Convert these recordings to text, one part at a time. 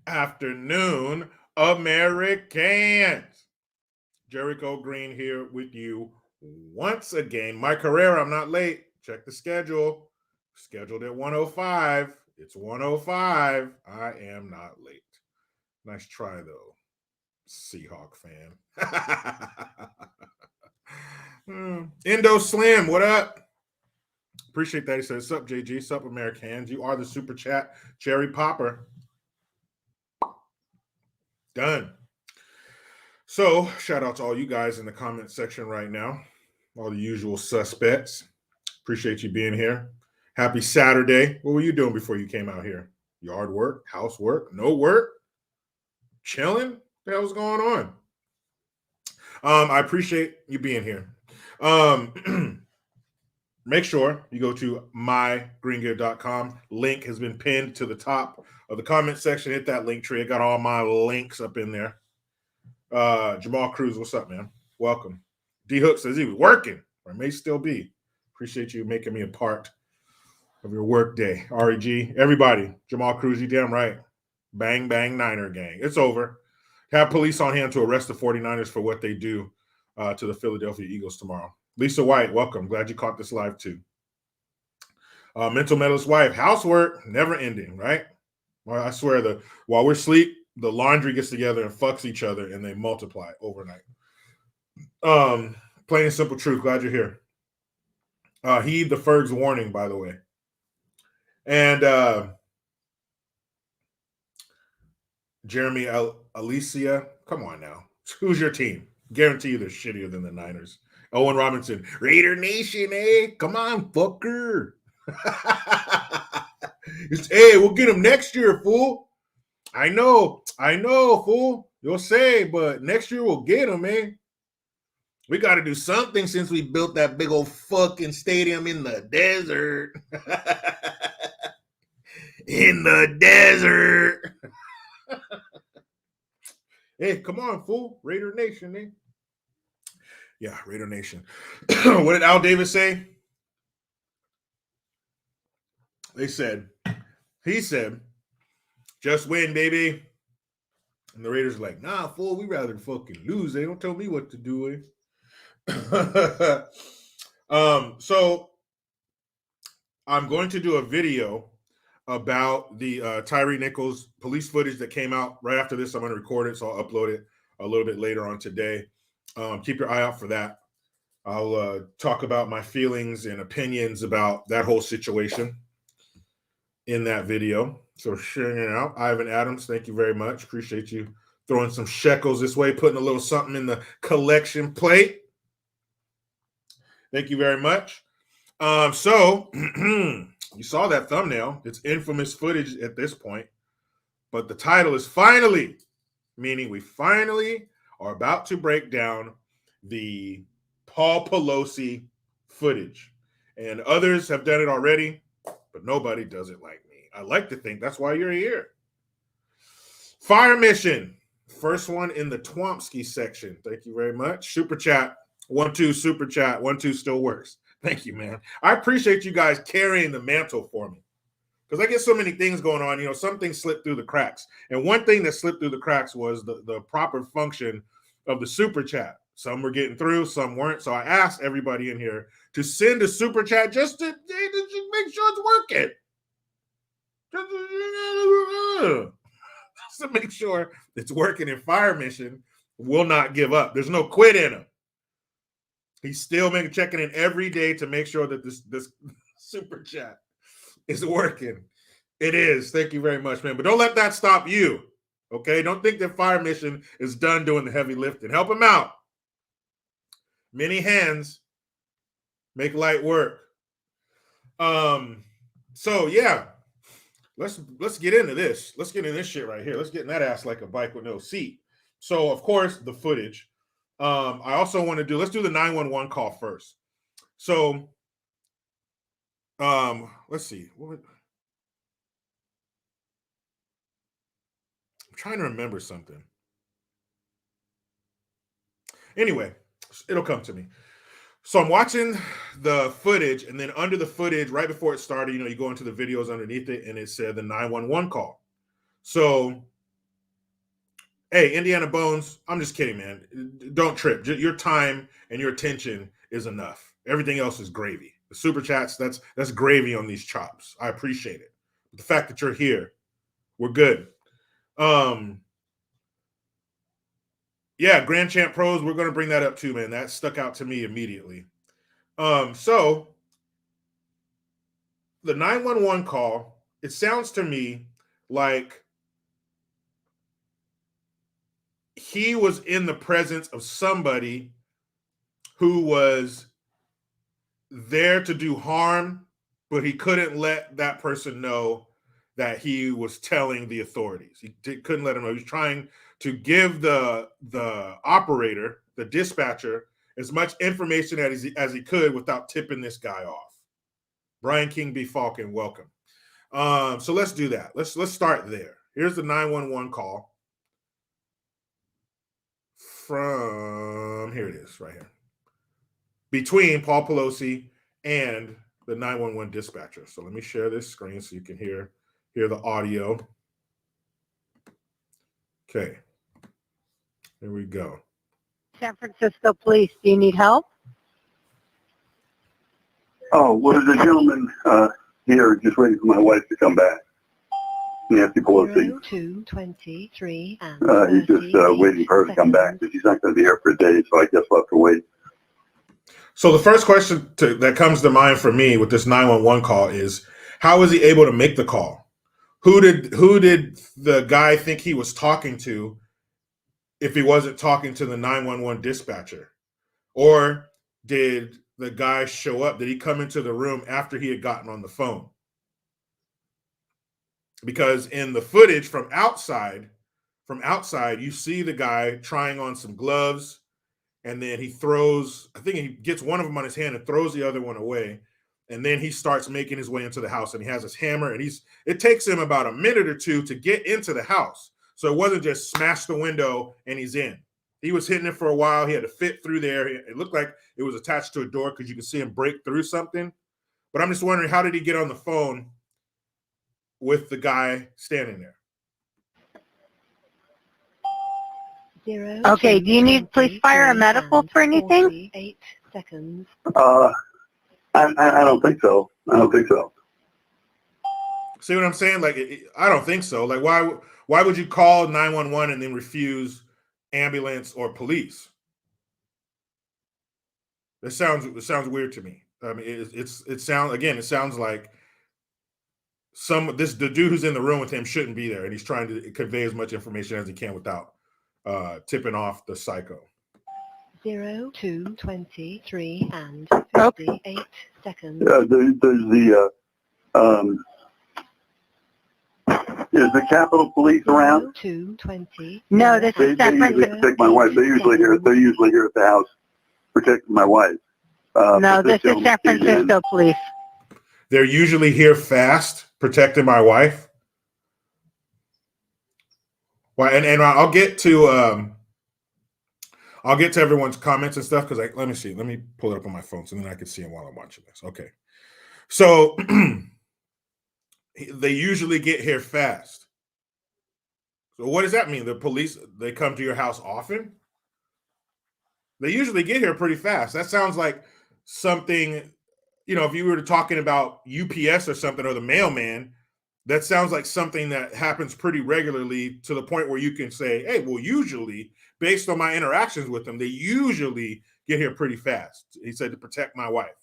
afternoon, Americans. Jericho Green here with you once again. Mike Herrera, I'm not late. Check the schedule. Scheduled at 105. It's 105. I am not late. Nice try, though, Seahawk fan. Indo Slim, what up? Appreciate that. He says, sup, JG, sup, Americans. You are the super chat cherry popper. Done. So, shout out to all you guys in the comment section right now, all the usual suspects. Appreciate you being here. Happy Saturday. What were you doing before you came out here? Yard work, housework, no work, chilling? What the hell's going on? I appreciate you being here. Make sure you go to mygreengear.com. Link has been pinned to the top of the comment section. Hit that link tree. I got all my links up in there. Jamal Cruz, what's up, man? Welcome. D Hook says he was working, or may still be. Appreciate you making me a part of your work day. REG, everybody. Jamal Cruz, you damn right. Bang, bang, Niner gang. It's over. Have police on hand to arrest the 49ers for what they do to the Philadelphia Eagles tomorrow. Lisa White, welcome. Glad you caught this live too. Mental Medalist wife, housework, never ending, right? Well, I swear while we're asleep, the laundry gets together and fucks each other and they multiply overnight. Plain and simple truth. Glad you're here. Heed the Ferg's warning, by the way. And Jeremy Alicia, come on now. Who's your team? Guarantee you they're shittier than the Niners. Owen Robinson, Raider Nation, eh? Come on, fucker. Hey, we'll get him next year, fool. I know, fool. You'll say, but next year we'll get him, man. We got to do something since we built that big old fucking stadium in the desert. In the desert. Hey, come on, fool. Raider Nation, eh? Yeah, Raider Nation. What did Al Davis say? He said, just win, baby. And the Raiders are like, nah, fool, we rather fucking lose. They don't tell me what to do. So I'm going to do a video about the Tyree Nichols police footage that came out right after this. I'm going to record it, so I'll upload it a little bit later on today. Keep your eye out for that. I'll talk about my feelings and opinions about that whole situation in that video. So sharing it out. Ivan Adams, thank you very much. Appreciate you throwing some shekels this way, putting a little something in the collection plate. Thank you very much. So you saw that thumbnail. It's infamous footage at this point. But the title is Finally, meaning we finally are about to break down the Paul Pelosi footage. And others have done it already, but nobody does it like me. I like to think that's why you're here. Fire Mission. First one in the Twompsky section. Thank you very much. Super chat. 1-2 super chat. 1-2 still works. Thank you, man. I appreciate you guys carrying the mantle for me. Because I get so many things going on. You know, some things slip through the cracks. And one thing that slipped through the cracks was the proper function of the super chat. Some were getting through, some weren't. So I asked everybody in here to send a super chat just to make sure it's working. Just to make sure it's working. And Fire Mission will not give up. There's no quit in him. He's still checking in every day to make sure that this super chat is working. It is. Thank you very much, man. But don't let that stop you. Okay? Don't think that Fire Mission is done doing the heavy lifting. Help him out. Many hands make light work. So yeah. Let's get into this. Let's get into this shit right here. Let's get in that ass like a bike with no seat. So of course the footage. I also want to let's do the 911 call first. So let's see. I'm trying to remember something. Anyway, it'll come to me. So I'm watching the footage, and then under the footage, right before it started, you go into the videos underneath it, and it said the 911 call. So Hey, Indiana Bones, I'm just kidding, man. Don't trip. Your time and your attention is enough. Everything else is gravy. The super chats, that's gravy on these chops. I appreciate it. But the fact that you're here, we're good. Yeah, Grand Champ Pros, we're going to bring that up too, man. That stuck out to me immediately. So the 911 call, it sounds to me like he was in the presence of somebody who was there to do harm, but he couldn't let that person know that he was telling the authorities. He couldn't let him know. He was trying to give the operator, the dispatcher, as much information as he could without tipping this guy off. Brian King B. Falcon, welcome. So let's do that. Let's start there. Here's the 911 call from, here it is right here, between Paul Pelosi and the 911 dispatcher. So let me share this screen so you can hear the audio. Okay, here we go. San Francisco Police, do you need help? Oh, well, there's a gentleman here just waiting for my wife to come back. Nancy Pelosi. 2:23 He's just waiting for her to come back, but she's not going to be here for a day, so I guess we'll have to wait. So the first question that comes to mind for me with this 911 call is, how was he able to make the call? Who did the guy think he was talking to if he wasn't talking to the 911 dispatcher? Or did the guy show up? Did he come into the room after he had gotten on the phone? Because in the footage from outside, you see the guy trying on some gloves, and then he throws, I think he gets one of them on his hand and throws the other one away. And then he starts making his way into the house, and he has his hammer, and it takes him about a minute or two to get into the house. So it wasn't just smash the window and he's in. He was hitting it for a while. He had to fit through there. It looked like it was attached to a door because you could see him break through something. But I'm just wondering, how did he get on the phone with the guy standing there? Okay, do you need police, fire, or medical for anything? 8 seconds. I don't think so. I don't think so. See what I'm saying? Like, I don't think so. Like, why would you call 911 and then refuse ambulance or police? It sounds weird to me. I mean, it sounds like the dude who's in the room with him shouldn't be there, and he's trying to convey as much information as he can without tipping off the psycho. 2:23 and 58 seconds. Is the Capitol Police around? 2:20. No, this They is San usually Francisco. protect my wife. They're usually here at the house protecting my wife. No, this is San Francisco Police. They're usually here fast protecting my wife. Well, and I'll get to everyone's comments and stuff, because let me see. Let me pull it up on my phone so then I can see them while I'm watching this. Okay. So they usually get here fast. So what does that mean? The police, they come to your house often? They usually get here pretty fast. That sounds like something, if you were talking about UPS or something, or the mailman, that sounds like something that happens pretty regularly, to the point where you can say, hey, well, usually, based on my interactions with them, they usually get here pretty fast. He said, to protect my wife.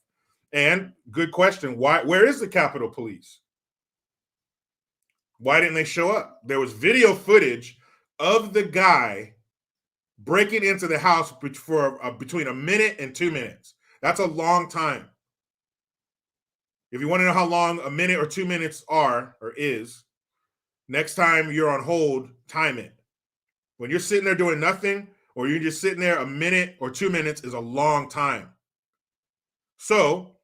And good question. Where is the Capitol Police? Why didn't they show up? There was video footage of the guy breaking into the house for between a minute and 2 minutes. That's a long time. If you want to know how long a minute or 2 minutes are or is, next time you're on hold, time it. When you're sitting there doing nothing, or you're just sitting there, a minute or 2 minutes is a long time. So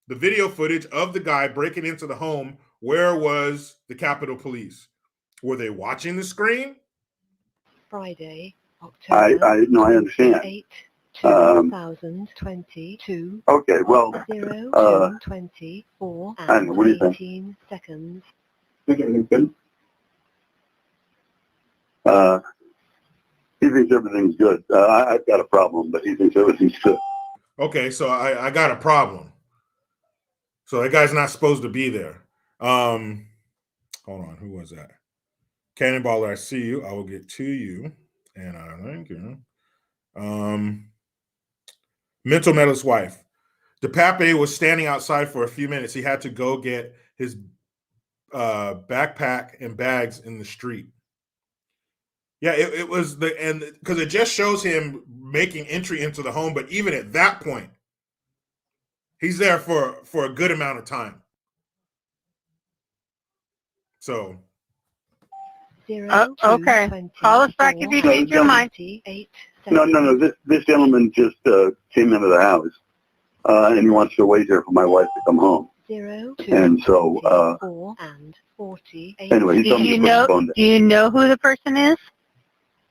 the video footage of the guy breaking into the home, where was the Capitol Police? Were they watching the screen? Friday, October. I understand. 2022. Okay, well, 2:24 and 18 seconds. Think everything's good? thinks everything's good. I've got a problem, but he thinks everything's good. Okay, so I got a problem. So that guy's not supposed to be there. Hold on, who was that? Cannonballer, I see you. I will get to you. And I thank you. Mental Metal's wife. DePape was standing outside for a few minutes. He had to go get his backpack and bags in the street. Yeah, it was because it just shows him making entry into the home, but even at that point, he's there for a good amount of time. So, okay. Call us back if you change your mind. No. This gentleman just came into the house, and he wants to wait here for my wife to come home. 0, 2, and so, 4 and 48. Anyway, he told me to put the phone down. Do you know who the person is?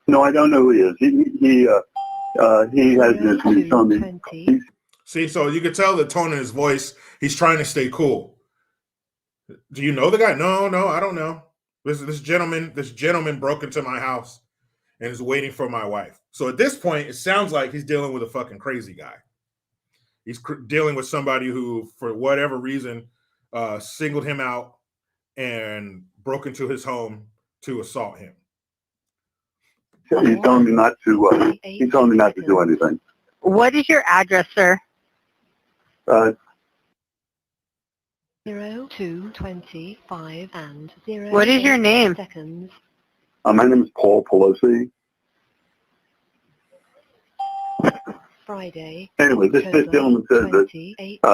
No, I don't know who he is. He has this. He's telling me. See, so you could tell the tone in his voice. He's trying to stay cool. Do you know the guy? No, I don't know. This gentleman broke into my house and is waiting for my wife. So at this point, it sounds like he's dealing with a fucking crazy guy. He's dealing with somebody who, for whatever reason, singled him out and broke into his home to assault him. He's telling me not to. He's telling me not to do anything. What is your address, sir? 0, 2, 25 and 0. What is your name? Seconds. My name is Paul Pelosi. Friday. Anyway, this gentleman says that he thinks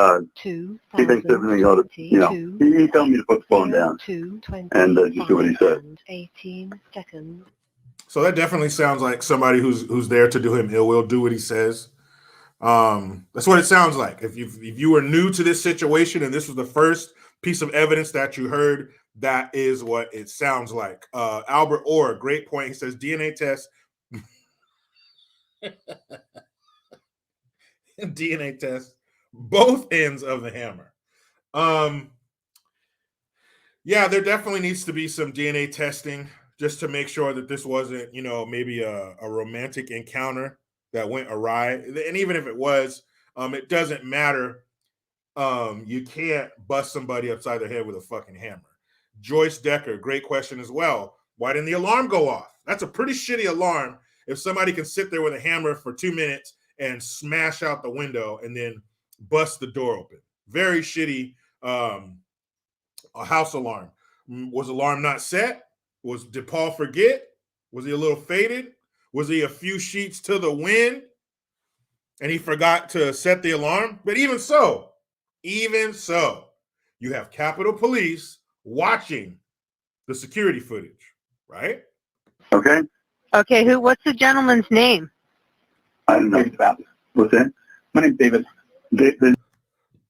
everything ought to, he told me to put the phone down and just do what he said. 18 seconds. So that definitely sounds like somebody who's there to do him ill will, do what he says. That's what it sounds like. If you were new to this situation and this was the first piece of evidence that you heard, that is what it sounds like. Albert Orr, great point. He says DNA test. DNA test both ends of the hammer. Yeah, there definitely needs to be some DNA testing just to make sure that this wasn't, maybe a romantic encounter that went awry. And even if it was, it doesn't matter. You can't bust somebody upside the head with a fucking hammer. Joyce Decker, great question as well. Why didn't the alarm go off? That's a pretty shitty alarm if somebody can sit there with a hammer for 2 minutes and smash out the window and then bust the door open. Very shitty a house alarm. Was alarm not set? Did Paul forget? Was he a little faded? Was he a few sheets to the wind and he forgot to set the alarm? But even so, you have Capitol Police watching the security footage, right? Okay. Okay, what's the gentleman's name? I don't know about it. What's that? My name's David.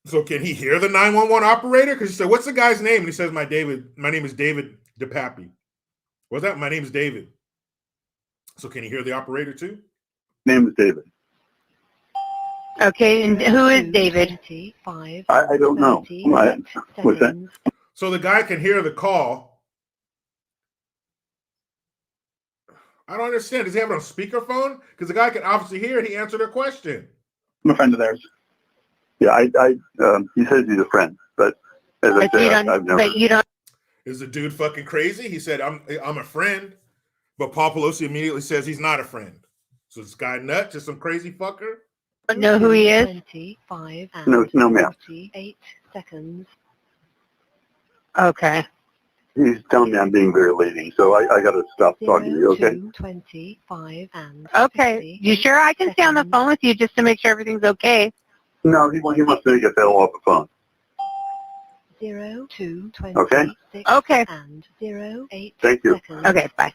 So can he hear the 911 operator? Because he said, what's the guy's name? And he says, my name is David DePape. What's that? My name is David. So can he hear the operator too? Name is David. Okay, and who is David? I don't know. What's that? So the guy can hear the call. I don't understand. Does he have it on speakerphone? Because the guy can obviously hear it. He answered a question. I'm a friend of theirs. Yeah, he says he's a friend, but as I said, I've never. But you don't. Is the dude fucking crazy? He said, I'm a friend. But Paul Pelosi immediately says he's not a friend. So this guy nut, just some crazy fucker? Know who he is? 25 and No, ma'am. 48 seconds. Okay. He's telling me I'm being very leading, so I got to stop talking to you, okay? 25 and Okay. You sure I can stay on the phone with you just to make sure everything's okay? No, he wants me to get that off the phone. 0, 2, 26 Okay. and 0, 8 Thank you. seconds. Okay, bye.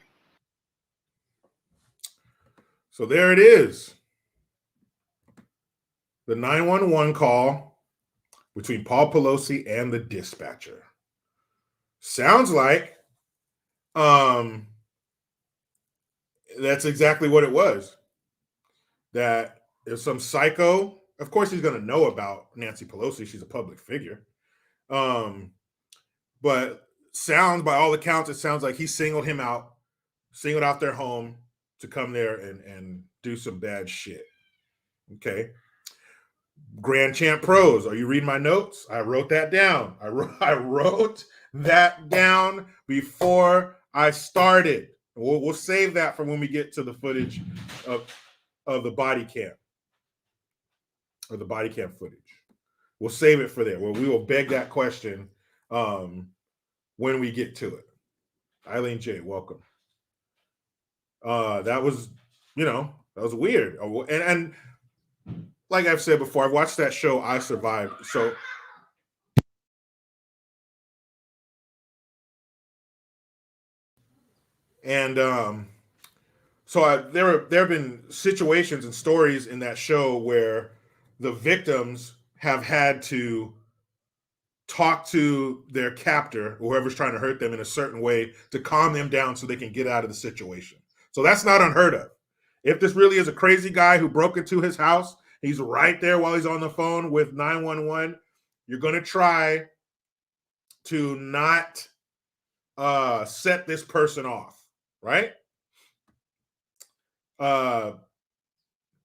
So there it is. The 911 call between Paul Pelosi and the dispatcher. Sounds like that's exactly what it was. That there's some psycho. Of course, he's going to know about Nancy Pelosi. She's a public figure. But by all accounts, it sounds like he singled out their home to come there and do some bad shit. Okay. Grand Champ Pros. Are you reading my notes? I wrote that down. I wrote that down before I started. We'll save that for when we get to the footage of the body cam, or the body cam footage. We'll save it for there. Well, we will beg that question when we get to it. Eileen J, welcome. That was, that was weird. And like I've said before, I've watched that show, I Survived. So and there have been situations and stories in that show where the victims have had to talk to their captor, whoever's trying to hurt them, in a certain way to calm them down so they can get out of the situation. So that's not unheard of. If this really is a crazy guy who broke into his house, he's right there while he's on the phone with 911. You're going to try to not set this person off, right?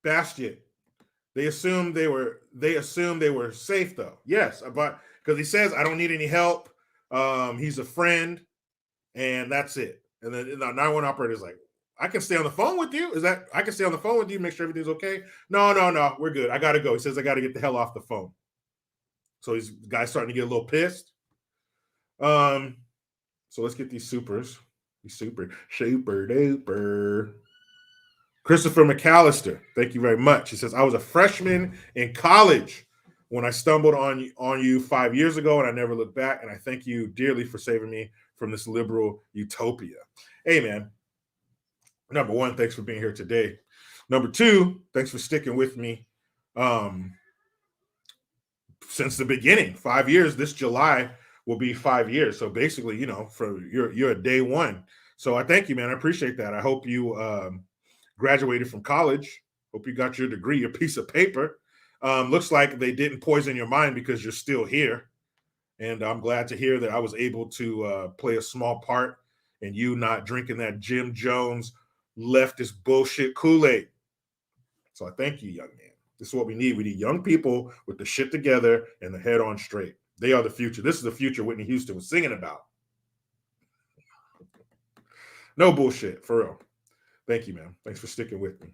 Bastion. They assumed they were safe though. Yes, but because he says, I don't need any help. He's a friend, and that's it. And then the 911 operator is like, I can stay on the phone with you. I can stay on the phone with you, make sure everything's okay? No, we're good. I gotta go. He says, I gotta get the hell off the phone. So the guy's starting to get a little pissed. So let's get these supers. These super duper. Christopher McAllister, thank you very much. He says, I was a freshman in college when I stumbled on you 5 years ago, and I never looked back. And I thank you dearly for saving me from this liberal utopia. Hey, man. Number one, thanks for being here today. Number two, thanks for sticking with me since the beginning. 5 years. This July will be 5 years. So basically, you're a day one. So I thank you, man. I appreciate that. I hope you graduated from college. Hope you got your degree, your piece of paper. Looks like they didn't poison your mind because you're still here. And I'm glad to hear that I was able to play a small part in you not drinking that Jim Jones leftist bullshit Kool-Aid. So I thank you, young man. This is what we need. We need young people with the shit together and the head on straight. They are the future. This is the future Whitney Houston was singing about. No bullshit, for real. Thank you, man. Thanks for sticking with me.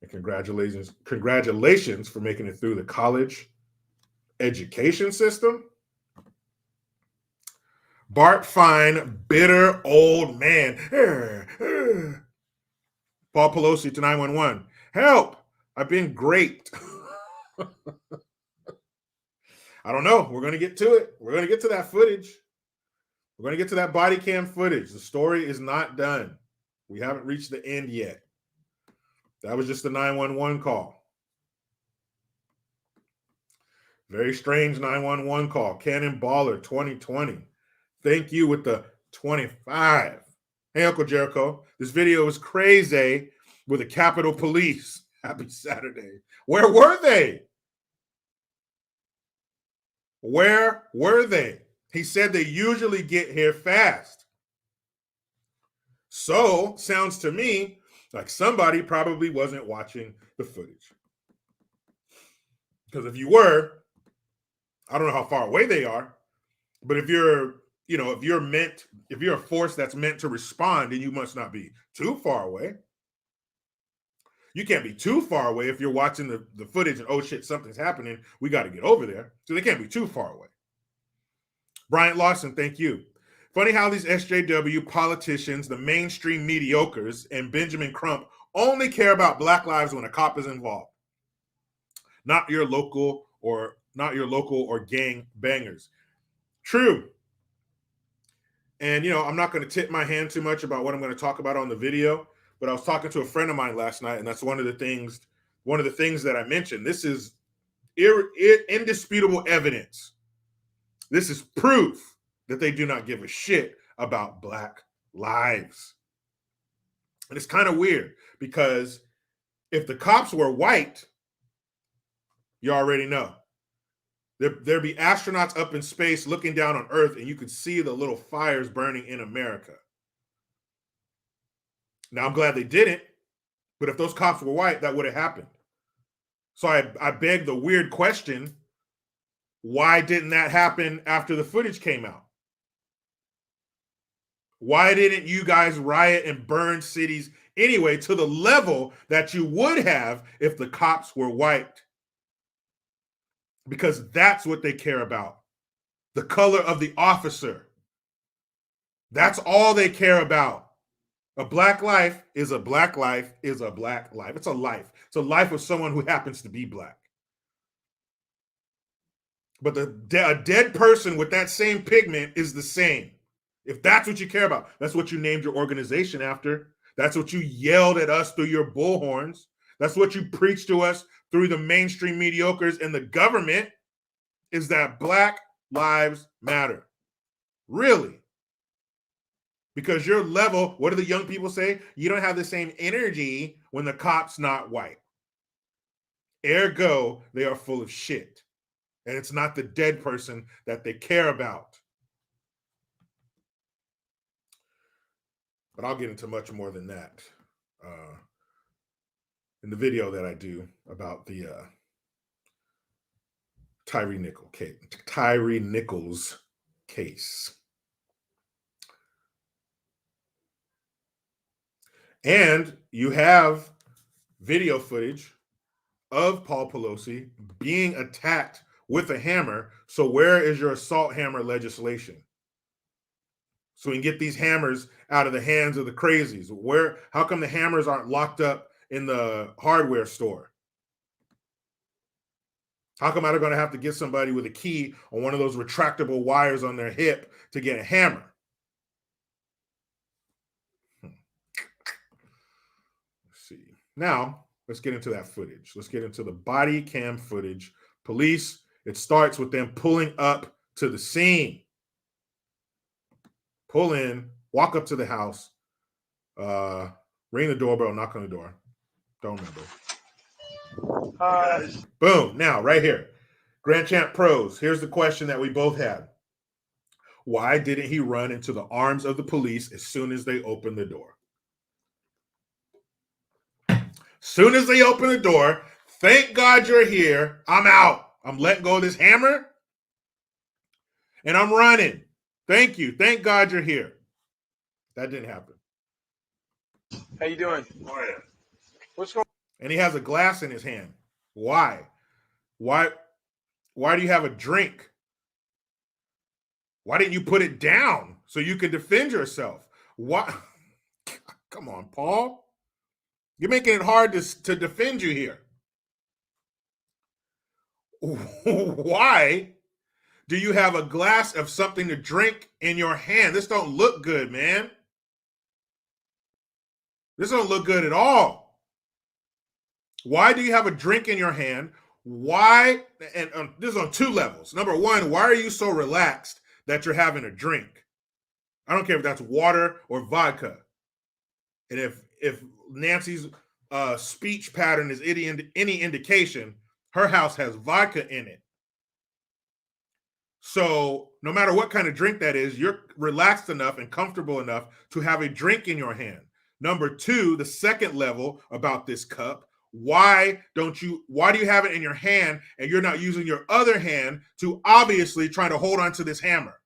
And congratulations for making it through the college education system. Bart Fine, bitter old man. Paul Pelosi to 911. Help! I've been great. I don't know. We're going to get to it. We're going to get to that footage. We're going to get to that body cam footage. The story is not done. We haven't reached the end yet. That was just the 911 call. Very strange 911 call. Cannon Baller 2020. Thank you with the 25. Hey, Uncle Jericho. This video is crazy with the Capitol Police. Happy Saturday. Where were they? Where were they? He said they usually get here fast. So, sounds to me like somebody probably wasn't watching the footage. Because if you were, I don't know how far away they are, but if you're a force that's meant to respond, then you must not be too far away. You can't be too far away if you're watching the footage and, oh shit, something's happening. We got to get over there. So they can't be too far away. Bryant Lawson, thank you. Funny how these SJW politicians, the mainstream mediocres, and Benjamin Crump only care about Black lives when a cop is involved. Not your local or gang bangers. True. And, I'm not going to tip my hand too much about what I'm going to talk about on the video, but I was talking to a friend of mine last night, and that's one of the things that I mentioned. This is indisputable evidence. This is proof that they do not give a shit about Black lives. And it's kind of weird because if the cops were white, you already know. There'd be astronauts up in space looking down on Earth, and you could see the little fires burning in America. Now, I'm glad they didn't, but if those cops were white, that would have happened. So I beg the weird question, why didn't that happen after the footage came out? Why didn't you guys riot and burn cities anyway to the level that you would have if the cops were white? Because that's what they care about. The color of the officer. That's all they care about. A black life is a black life is a black life. It's a life. It's a life of someone who happens to be black. But a dead person with that same pigment is the same. If that's what you care about, that's what you named your organization after. That's what you yelled at us through your bullhorns. That's what you preached to us through the mainstream mediocres and the government, is that Black lives matter. Really. Because your level, what do the young people say? You don't have the same energy when the cop's not white. Ergo, they are full of shit. And it's not the dead person that they care about. But I'll get into much more than that in the video that I do about the Tyree Nichols case. And you have video footage of Paul Pelosi being attacked with a hammer. So where is your assault hammer legislation? So we can get these hammers out of the hands of the crazies. How come the hammers aren't locked up in the hardware store? How come I'm going to have to get somebody with a key on one of those retractable wires on their hip to get a hammer? Let's see. Now, let's get into that footage. Let's get into the body cam footage. Police, it starts with them pulling up to the scene. Pull in, walk up to the house, ring the doorbell, knock on the door. Don't remember. Boom. Now, right here. Grand Champ Pros. Here's the question that we both had. Why didn't he run into the arms of the police as soon as they opened the door? Soon as they open the door, thank God you're here. I'm out. I'm letting go of this hammer. And I'm running. Thank you. Thank God you're here. That didn't happen. How you doing? What's going on? And he has a glass in his hand. Why? Why do you have a drink? Why didn't you put it down so you could defend yourself? Why? Come on, Paul. You're making it hard to defend you here. Why do you have a glass of something to drink in your hand? This don't look good, man. This don't look good at all. Why do you have a drink in your hand? Why? And this is on two levels. Number one, why are you so relaxed that you're having a drink? I don't care if that's water or vodka. And if Nancy's speech pattern is any indication, her house has vodka in it. So no matter what kind of drink that is, you're relaxed enough and comfortable enough to have a drink in your hand. Number two, the second level about this cup, why do you have it in your hand and you're not using your other hand to obviously try to hold on to this hammer?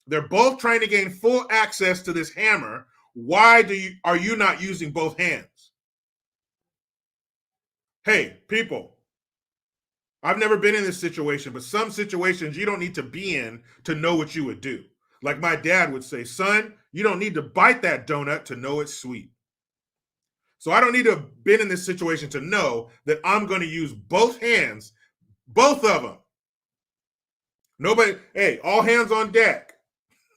They're both trying to gain full access to this hammer. Why are you not using both hands? Hey, people. I've never been in this situation, but some situations you don't need to be in to know what you would do. Like my dad would say, son, you don't need to bite that donut to know it's sweet. So I don't need to have been in this situation to know that I'm going to use both hands, both of them. Nobody, hey, all hands on deck.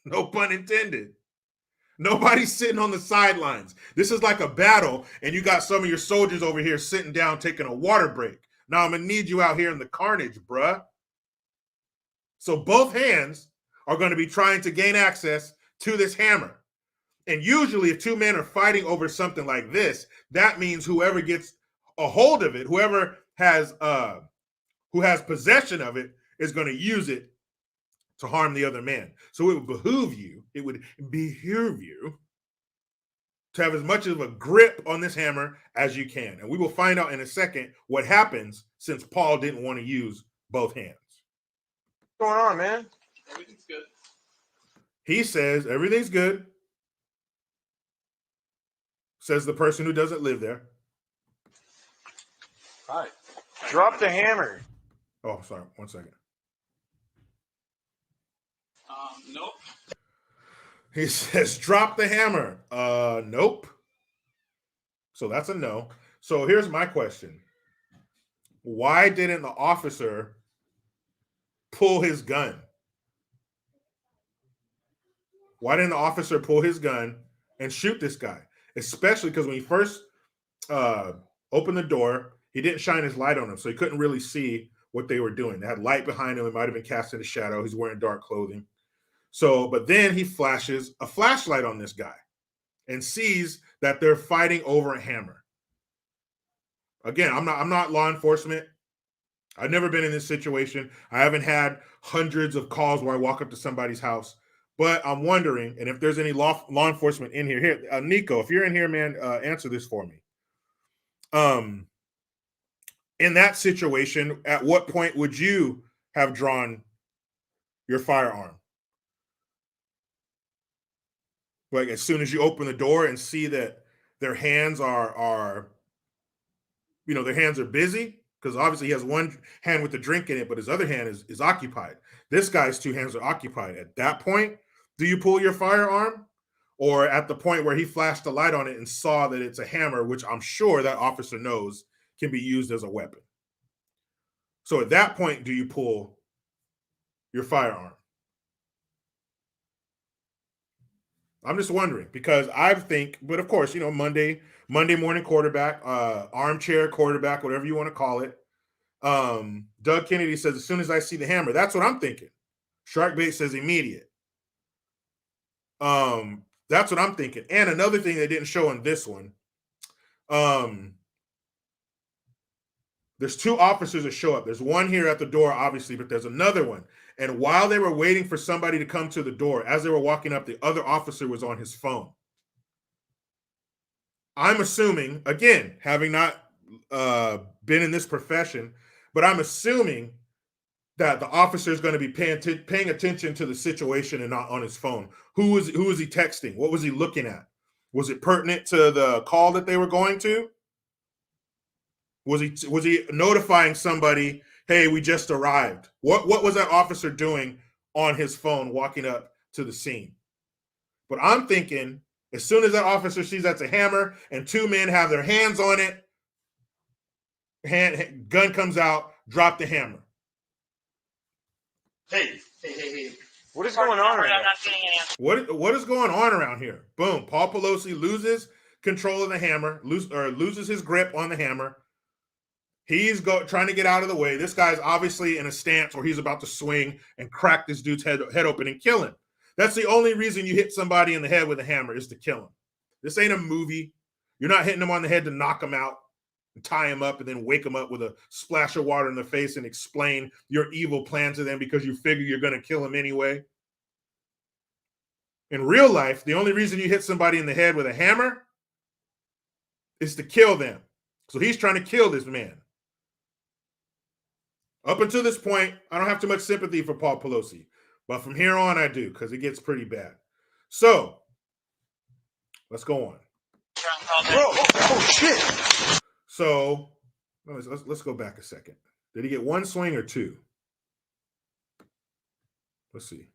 No pun intended. Nobody's sitting on the sidelines. This is like a battle, and you got some of your soldiers over here sitting down taking a water break. Now I'm going to need you out here in the carnage, bruh. So both hands are going to be trying to gain access to this hammer. And usually if two men are fighting over something like this, that means whoever gets a hold of it, who has possession of it, is going to use it to harm the other man. So it would behoove you to to have as much of a grip on this hammer as you can. And we will find out in a second what happens since Paul didn't want to use both hands. What's going on, man? Everything's good. He says everything's good. Says the person who doesn't live there. All right. Drop the hammer. Oh, sorry. 1 second. Nope. He says, drop the hammer. Nope. So that's a no. So here's my question. Why didn't the officer pull his gun? Why didn't the officer pull his gun and shoot this guy? Especially because when he first opened the door, he didn't shine his light on him, so he couldn't really see what they were doing. They had light behind him. It might have been cast in a shadow. He's wearing dark clothing. So, but then he flashes a flashlight on this guy and sees that they're fighting over a hammer. Again, I'm not law enforcement. I've never been in this situation. I haven't had hundreds of calls where I walk up to somebody's house. But I'm wondering, and if there's any law enforcement in here, Nico, if you're in here, man, answer this for me. In that situation, at what point would you have drawn your firearm? Like as soon as you open the door and see that their hands are their hands are busy, because obviously he has one hand with the drink in it, but his other hand is occupied. This guy's two hands are occupied. At that point, do you pull your firearm? Or at the point where he flashed the light on it and saw that it's a hammer, which I'm sure that officer knows can be used as a weapon. So at that point, do you pull your firearm? I'm just wondering, because I think, but of course, Monday morning quarterback, armchair quarterback, whatever you want to call it. Doug Kennedy says, as soon as I see the hammer, that's what I'm thinking. Sharkbait says immediate. That's what I'm thinking. And another thing they didn't show in this one, there's two officers that show up. There's one here at the door, obviously, but there's another one. And while they were waiting for somebody to come to the door, as they were walking up, the other officer was on his phone. I'm assuming, again, having not been in this profession, but I'm assuming that the officer is going to be paying attention to the situation and not on his phone. Who was he texting? What was he looking at? Was it pertinent to the call that they were going to? Was he notifying somebody, hey, we just arrived? What was that officer doing on his phone walking up to the scene? But I'm thinking, as soon as that officer sees that's a hammer and two men have their hands on it, gun comes out, drop the hammer. Hey. What is going on right now? What is going on around here? Boom. Paul Pelosi loses control of the hammer, loses his grip on the hammer. He's trying to get out of the way. This guy's obviously in a stance where he's about to swing and crack this dude's head open and kill him. That's the only reason you hit somebody in the head with a hammer, is to kill him. This ain't a movie. You're not hitting him on the head to knock him out and tie him up and then wake him up with a splash of water in the face and explain your evil plan to them because you figure you're going to kill him anyway. In real life, the only reason you hit somebody in the head with a hammer is to kill them. So he's trying to kill this man. Up until this point, I don't have too much sympathy for Paul Pelosi. But from here on, I do, because it gets pretty bad. So, let's go on. Oh shit. So, let's go back a second. Did he get one swing or two? Let's see.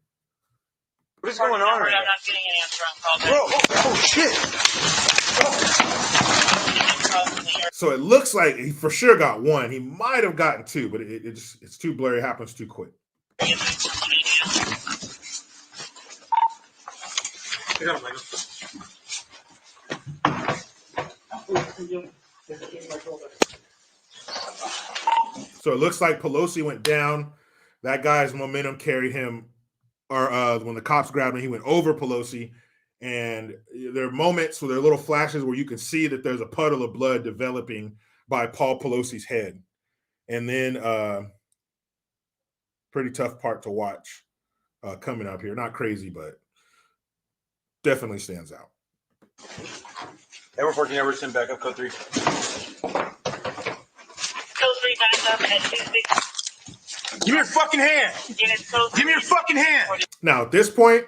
What is going on right now? I'm not getting an answer on call. Oh shit. So it looks like he for sure got one. He might have gotten two, but it's too blurry. It happens too quick. So it looks like Pelosi went down. That guy's momentum carried him, or when the cops grabbed him, he went over Pelosi. And there are moments where there are little flashes where you can see that there's a puddle of blood developing by Paul Pelosi's head. And then pretty tough part to watch coming up here. Not crazy, but definitely stands out. Edward 14, Edward 10, back up, code 3. Code 3 back up at 26. Give me your fucking hand! Units code Give me your fucking hand! Now, at this point,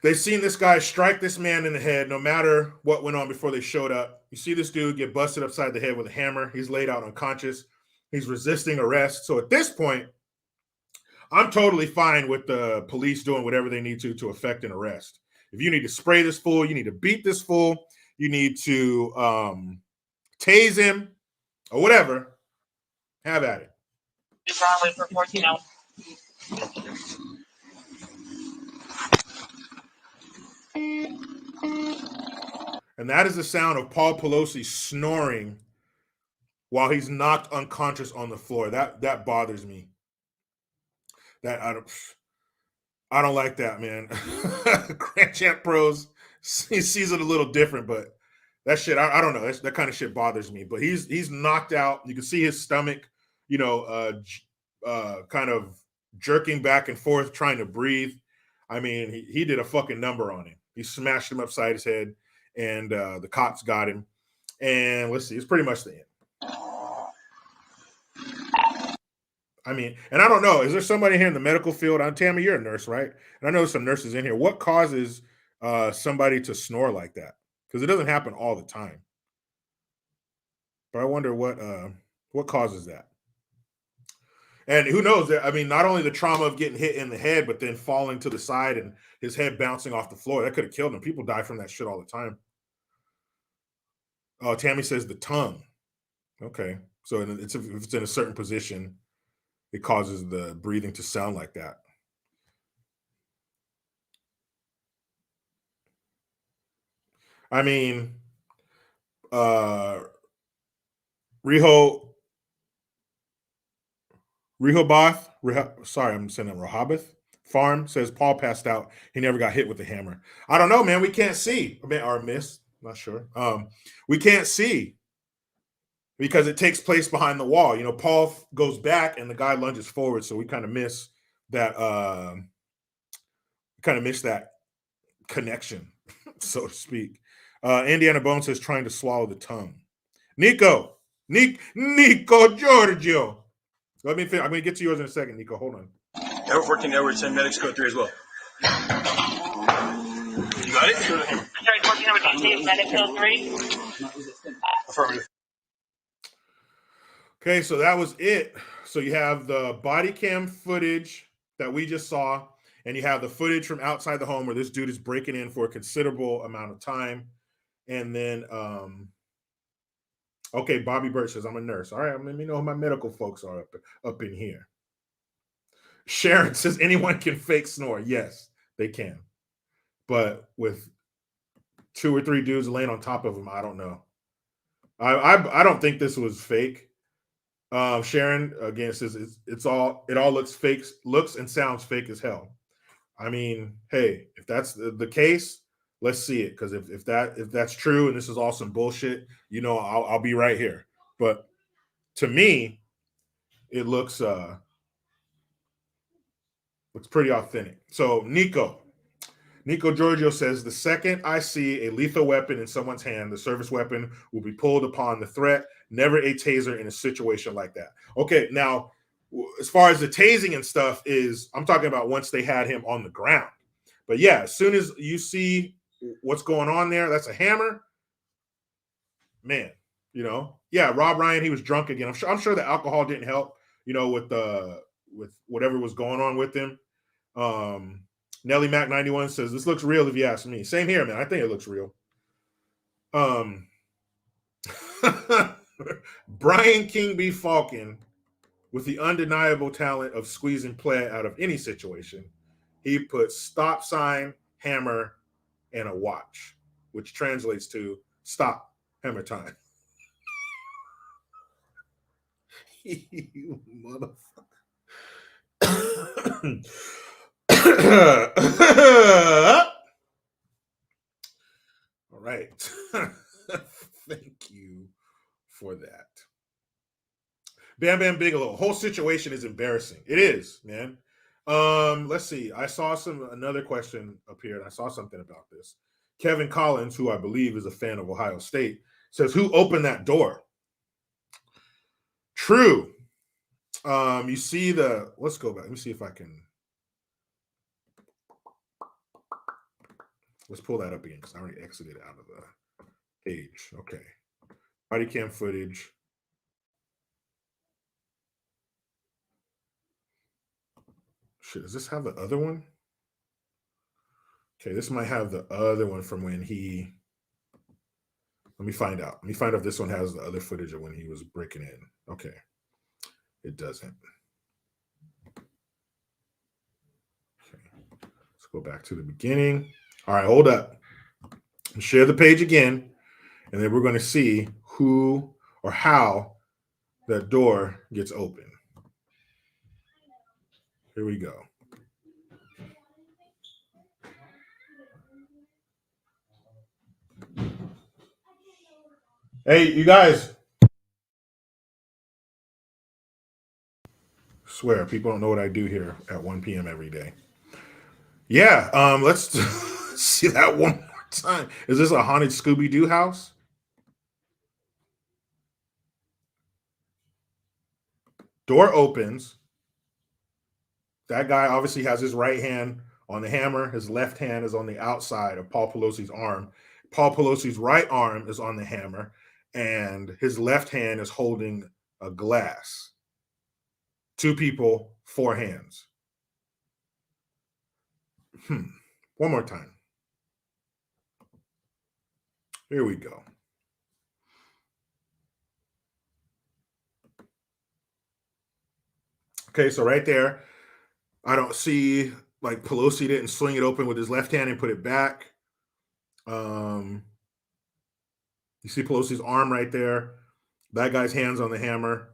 they've seen this guy strike this man in the head no matter what went on before they showed up. You see this dude get busted upside the head with a hammer. He's laid out unconscious. He's resisting arrest. So at this point, I'm totally fine with the police doing whatever they need to effect an arrest. If you need to spray this fool, you need to beat this fool, you need to tase him or whatever, have at it. Broadway for 14 hours. And that is the sound of Paul Pelosi snoring while he's knocked unconscious on the floor. That bothers me. That I don't like that, man. Grand Champ Pros sees it a little different, but that shit, I don't know. That kind of shit bothers me. But he's knocked out. You can see his stomach, kind of jerking back and forth, trying to breathe. I mean, he did a fucking number on him. He smashed him upside his head, and the cops got him. And let's see, it's pretty much the end. I mean, and I don't know, is there somebody here in the medical field? Tammy, you're a nurse, right? And I know there's some nurses in here. What causes somebody to snore like that? Because it doesn't happen all the time. But I wonder what causes that. And who knows? I mean, not only the trauma of getting hit in the head, but then falling to the side and his head bouncing off the floor. That could have killed him. People die from that shit all the time. Oh, Tammy says the tongue. Okay. So if it's in a certain position, it causes the breathing to sound like that. I mean, Rehoboth Farm says Paul passed out. He never got hit with the hammer. I don't know, man. We can't see. Or miss. Not sure. We can't see because it takes place behind the wall. Paul goes back and the guy lunges forward, so we kind of miss that. Connection, so to speak. Indiana Bone says trying to swallow the tongue. Nico Giorgio. I'm going to get to yours in a second, Nico. Hold on. Edward 14, Edward 10, medics code 3 as well. You got it? Sorry, 14 Edward 10, medic code 3. Affirmative. Okay, so that was it. So you have the body cam footage that we just saw, and you have the footage from outside the home where this dude is breaking in for a considerable amount of time. And then, okay, Bobby Birch says, I'm a nurse. All right, let me know who my medical folks are up in here. Sharon says, anyone can fake snore. Yes, they can. But with 2 or 3 dudes laying on top of him, I don't know. I don't think this was fake. Sharon again says it all looks and sounds fake as hell. I mean, hey, if that's the case, let's see it. Because if that's true and this is all some bullshit, I'll be right here. But to me, it looks pretty authentic. So Nico Giorgio says, the second I see a lethal weapon in someone's hand, the service weapon will be pulled upon the threat, never a taser in a situation like that. Okay, now, as far as the tasing and stuff is, I'm talking about once they had him on the ground. But yeah, as soon as you see what's going on there, that's a hammer. Man, yeah, Rob Ryan, he was drunk again. I'm sure the alcohol didn't help, with whatever was going on with him. Nelly Mac 91 says, this looks real if you ask me. Same here, man. I think it looks real. Brian King B. Falcon, with the undeniable talent of squeezing play out of any situation, he put stop sign, hammer, and a watch, which translates to stop, hammer time. You motherfucker. All right. Thank you for that. Bam Bam Bigelow. Whole situation is embarrassing. It is, man. Let's see. I saw another question up here, and I saw something about this. Kevin Collins, who I believe is a fan of Ohio State, says, who opened that door? True. You see let's go back. Let me see if I can. Let's pull that up again because I already exited out of the page. Okay. Body cam footage. Shit, does this have the other one? Okay, this might have the other one from when he. Let me find out. Let me find out if this one has the other footage of when he was breaking in. Okay. It doesn't. Okay. Let's go back to the beginning. All right, hold up. Share the page again, and then we're going to see who or how that door gets open. Here we go. Hey, you guys. Swear, people don't know what I do here at 1 p.m. every day. Yeah, let's see that one more time. Is this a haunted Scooby-Doo house? Door opens. That guy obviously has his right hand on the hammer. His left hand is on the outside of Paul Pelosi's arm. Paul Pelosi's right arm is on the hammer, and his left hand is holding a glass. 2 people, 4 hands. One more time. Here we go. Okay, so right there, I don't see, like, Pelosi didn't swing it open with his left hand and put it back. You see Pelosi's arm right there. That guy's hands on the hammer.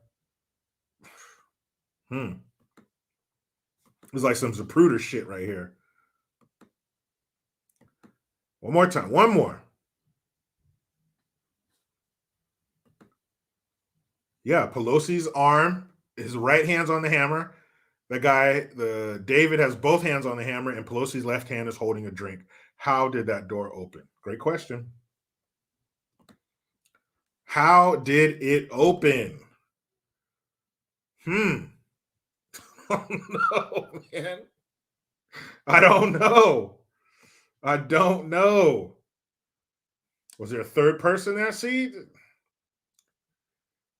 It's like some Zapruder shit right here. One more time. One more. Yeah, Pelosi's arm, his right hand's on the hammer. The guy, David has both hands on the hammer, and Pelosi's left hand is holding a drink. How did that door open? Great question. How did it open? Oh no, man. I don't know. Was there a third person there? See,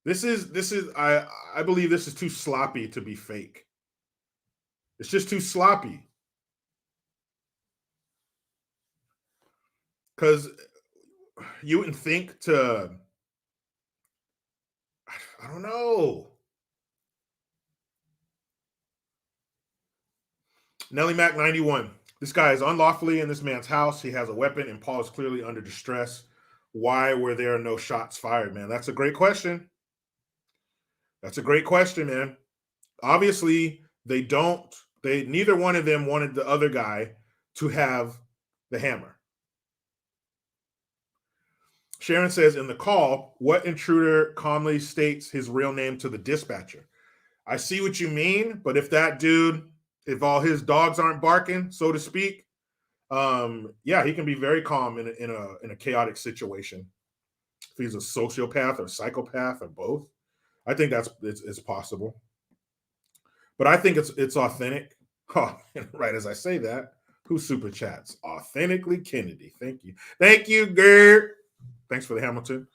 this is I believe this is too sloppy to be fake. It's just too sloppy. Because you wouldn't think to, I don't know. Nelly Mac 91. This guy is unlawfully in this man's house. He has a weapon, and Paul is clearly under distress. Why were there no shots fired, man? That's a great question. That's a great question, man. Obviously, neither one of them wanted the other guy to have the hammer. Sharon says in the call, what intruder calmly states his real name to the dispatcher? I see what you mean, but if that dude, if all his dogs aren't barking, so to speak, yeah, he can be very calm in a chaotic situation. If he's a sociopath or psychopath or both, I think it's possible. But I think it's authentic. Oh, right as I say that, who super chats? Authentically Kennedy. Thank you, Gert. Thanks for the Hamilton.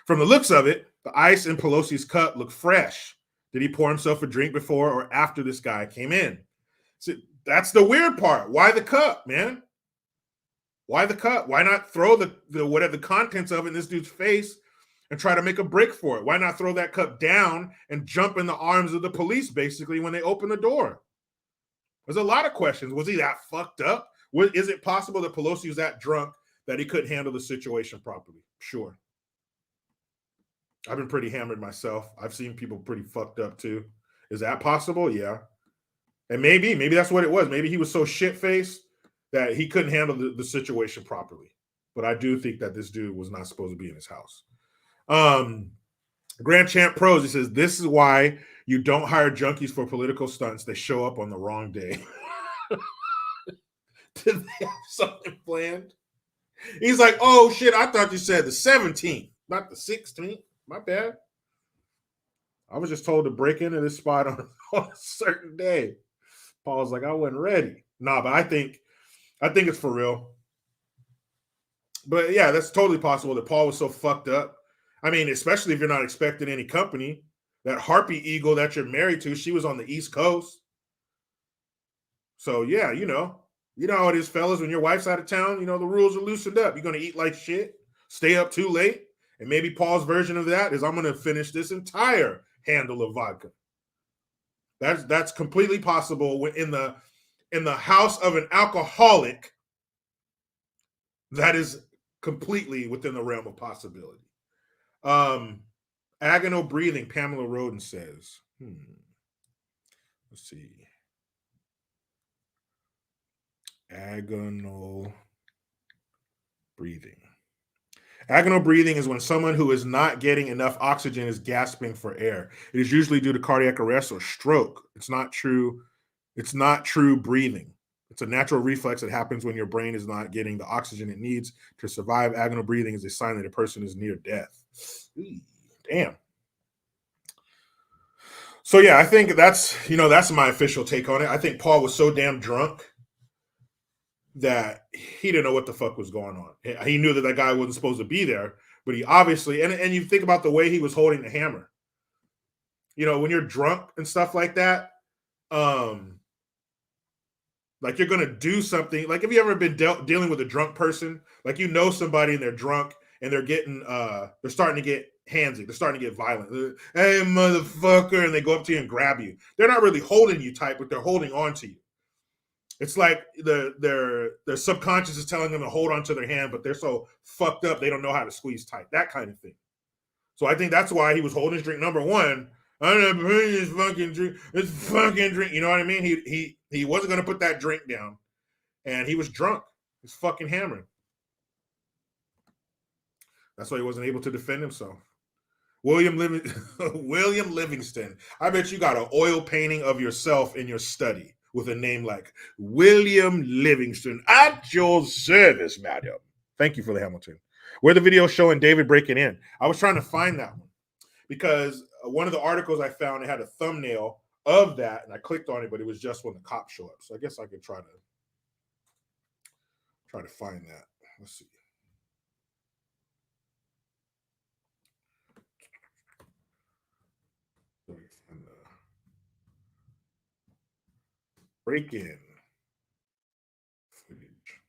From the looks of it, the ice in Pelosi's cup looked fresh. Did he pour himself a drink before or after this guy came in? So that's the weird part. Why the cup, man? Why the cup? Why not throw the whatever the contents of it in this dude's face and try to make a break for it? Why not throw that cup down and jump in the arms of the police, basically, when they open the door? There's a lot of questions. Was he that fucked up? Is it possible that Pelosi was that drunk that he couldn't handle the situation properly? Sure. I've been pretty hammered myself. I've seen people pretty fucked up too. Is that possible? Yeah. And maybe that's what it was. Maybe he was so shit-faced that he couldn't handle the situation properly. But I do think that this dude was not supposed to be in his house. Grand Champ Pros, he says, this is why you don't hire junkies for political stunts. They show up on the wrong day. Did they have something planned? He's like, oh shit, I thought you said the 17th, not the 16th. My bad. I was just told to break into this spot on a certain day. Paul's like, I wasn't ready. Nah, but I think it's for real. But yeah, that's totally possible that Paul was so fucked up. I mean, especially if you're not expecting any company. That Harpy Eagle that you're married to, she was on the East Coast. So yeah, you know how it is, fellas. When your wife's out of town, the rules are loosened up. You're gonna eat like shit, stay up too late, and maybe Paul's version of that is I'm gonna finish this entire handle of vodka. That's completely possible in the house of an alcoholic. That is completely within the realm of possibility. Agonal breathing, Pamela Roden says. Let's see. Agonal breathing. Agonal breathing is when someone who is not getting enough oxygen is gasping for air. It is usually due to cardiac arrest or stroke. It's not true breathing. It's a natural reflex that happens when your brain is not getting the oxygen it needs to survive. Agonal breathing is a sign that a person is near death. Damn. So yeah, I think that's my official take on it. I think Paul was so damn drunk that he didn't know what the fuck was going on. He knew that guy wasn't supposed to be there, but he obviously, and you think about the way he was holding the hammer. When you're drunk and stuff like that, like you're gonna do something. Like, have you ever been dealing with a drunk person? Like, somebody and they're drunk and they're getting, they're starting to get handsy. They're starting to get violent. Hey, motherfucker, and they go up to you and grab you. They're not really holding you tight, but they're holding on to you. It's like their subconscious is telling them to hold on to their hand, but they're so fucked up they don't know how to squeeze tight. That kind of thing. So I think that's why he was holding his drink. Number one, I'm not putting this fucking drink. This fucking drink. You know what I mean? He wasn't gonna put that drink down, and he was drunk. He's fucking hammering. That's why he wasn't able to defend himself. William Livingston. I bet you got an oil painting of yourself in your study with a name like William Livingston. At your service, madam. Thank you for the Hamilton. Where the video showing David breaking in. I was trying to find that one because one of the articles I found, it had a thumbnail of that, and I clicked on it, but it was just when the cops show up. So I guess I could try to find that. Let's see. Break-in footage.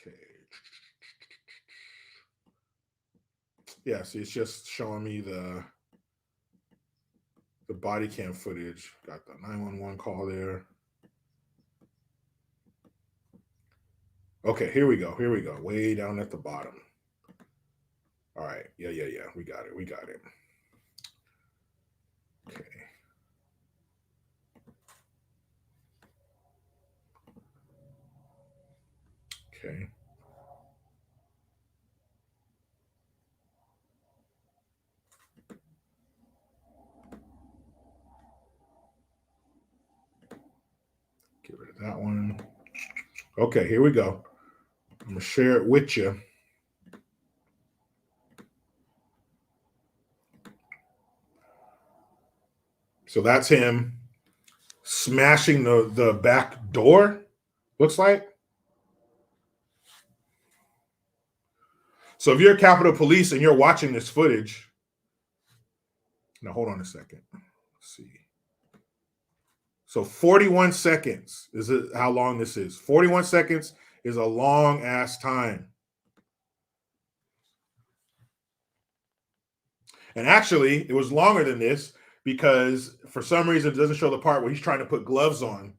Okay. Yeah, see, it's just showing me the body cam footage. Got the 911 call there. Okay, here we go. Way down at the bottom. All right. Yeah. We got it. Okay. Okay. Get rid of that one. Okay, here we go. I'm going to share it with you. So that's him smashing the back door, looks like. So if you're Capitol Police and you're watching this footage, now hold on a second. Let's see. So 41 seconds is how long this is. 41 seconds is a long ass time. And actually, it was longer than this because for some reason it doesn't show the part where he's trying to put gloves on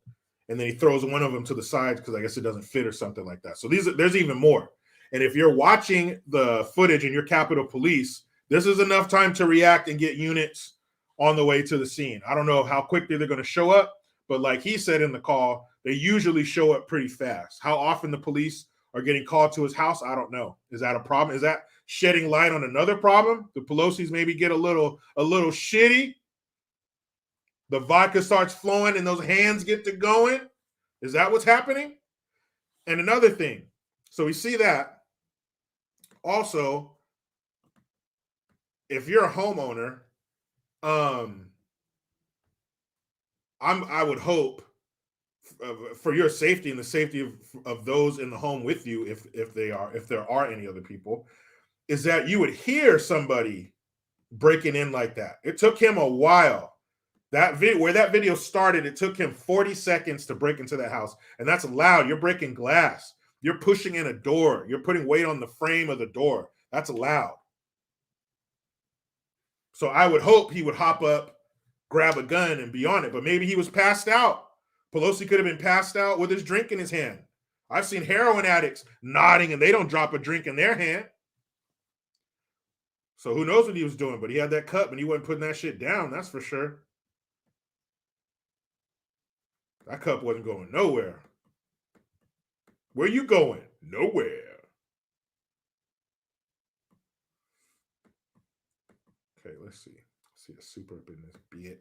and then he throws one of them to the side because I guess it doesn't fit or something like that. So there's even more. And if you're watching the footage and you're Capitol Police, this is enough time to react and get units on the way to the scene. I don't know how quickly they're going to show up, but like he said in the call, they usually show up pretty fast. How often the police are getting called to his house, I don't know. Is that a problem? Is that shedding light on another problem? The Pelosi's maybe get a little shitty. The vodka starts flowing and those hands get to going. Is that what's happening? And another thing. So we see that. Also, if you're a homeowner, I would hope for your safety and the safety of those in the home with you, if there are any other people, is that you would hear somebody breaking in like that. It took him a while. That video started, it took him 40 seconds to break into that house, and that's loud. You're breaking glass. You're pushing in a door. You're putting weight on the frame of the door. That's loud. So I would hope he would hop up, grab a gun, and be on it. But maybe he was passed out. Pelosi could have been passed out with his drink in his hand. I've seen heroin addicts nodding and they don't drop a drink in their hand. So who knows what he was doing, but he had that cup and he wasn't putting that shit down, that's for sure. That cup wasn't going nowhere. Where you going? Nowhere. Okay, let's see. Let's see a super up in this bitch.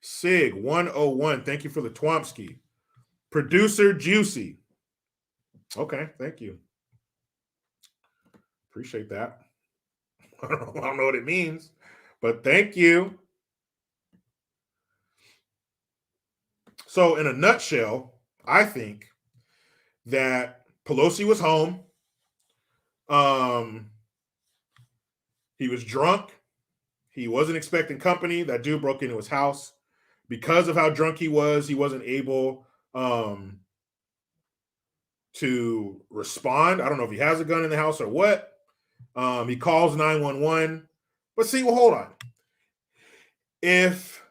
Sig 101. Thank you for the Twomsky. Producer Juicy. Okay, thank you. Appreciate that. I don't know what it means, but thank you. So, in a nutshell, I think that Pelosi was home. He was drunk. He wasn't expecting company. That dude broke into his house. Because of how drunk he wasn't able to respond. I don't know if he has a gun in the house or what. He calls 911. But see, well, hold on. If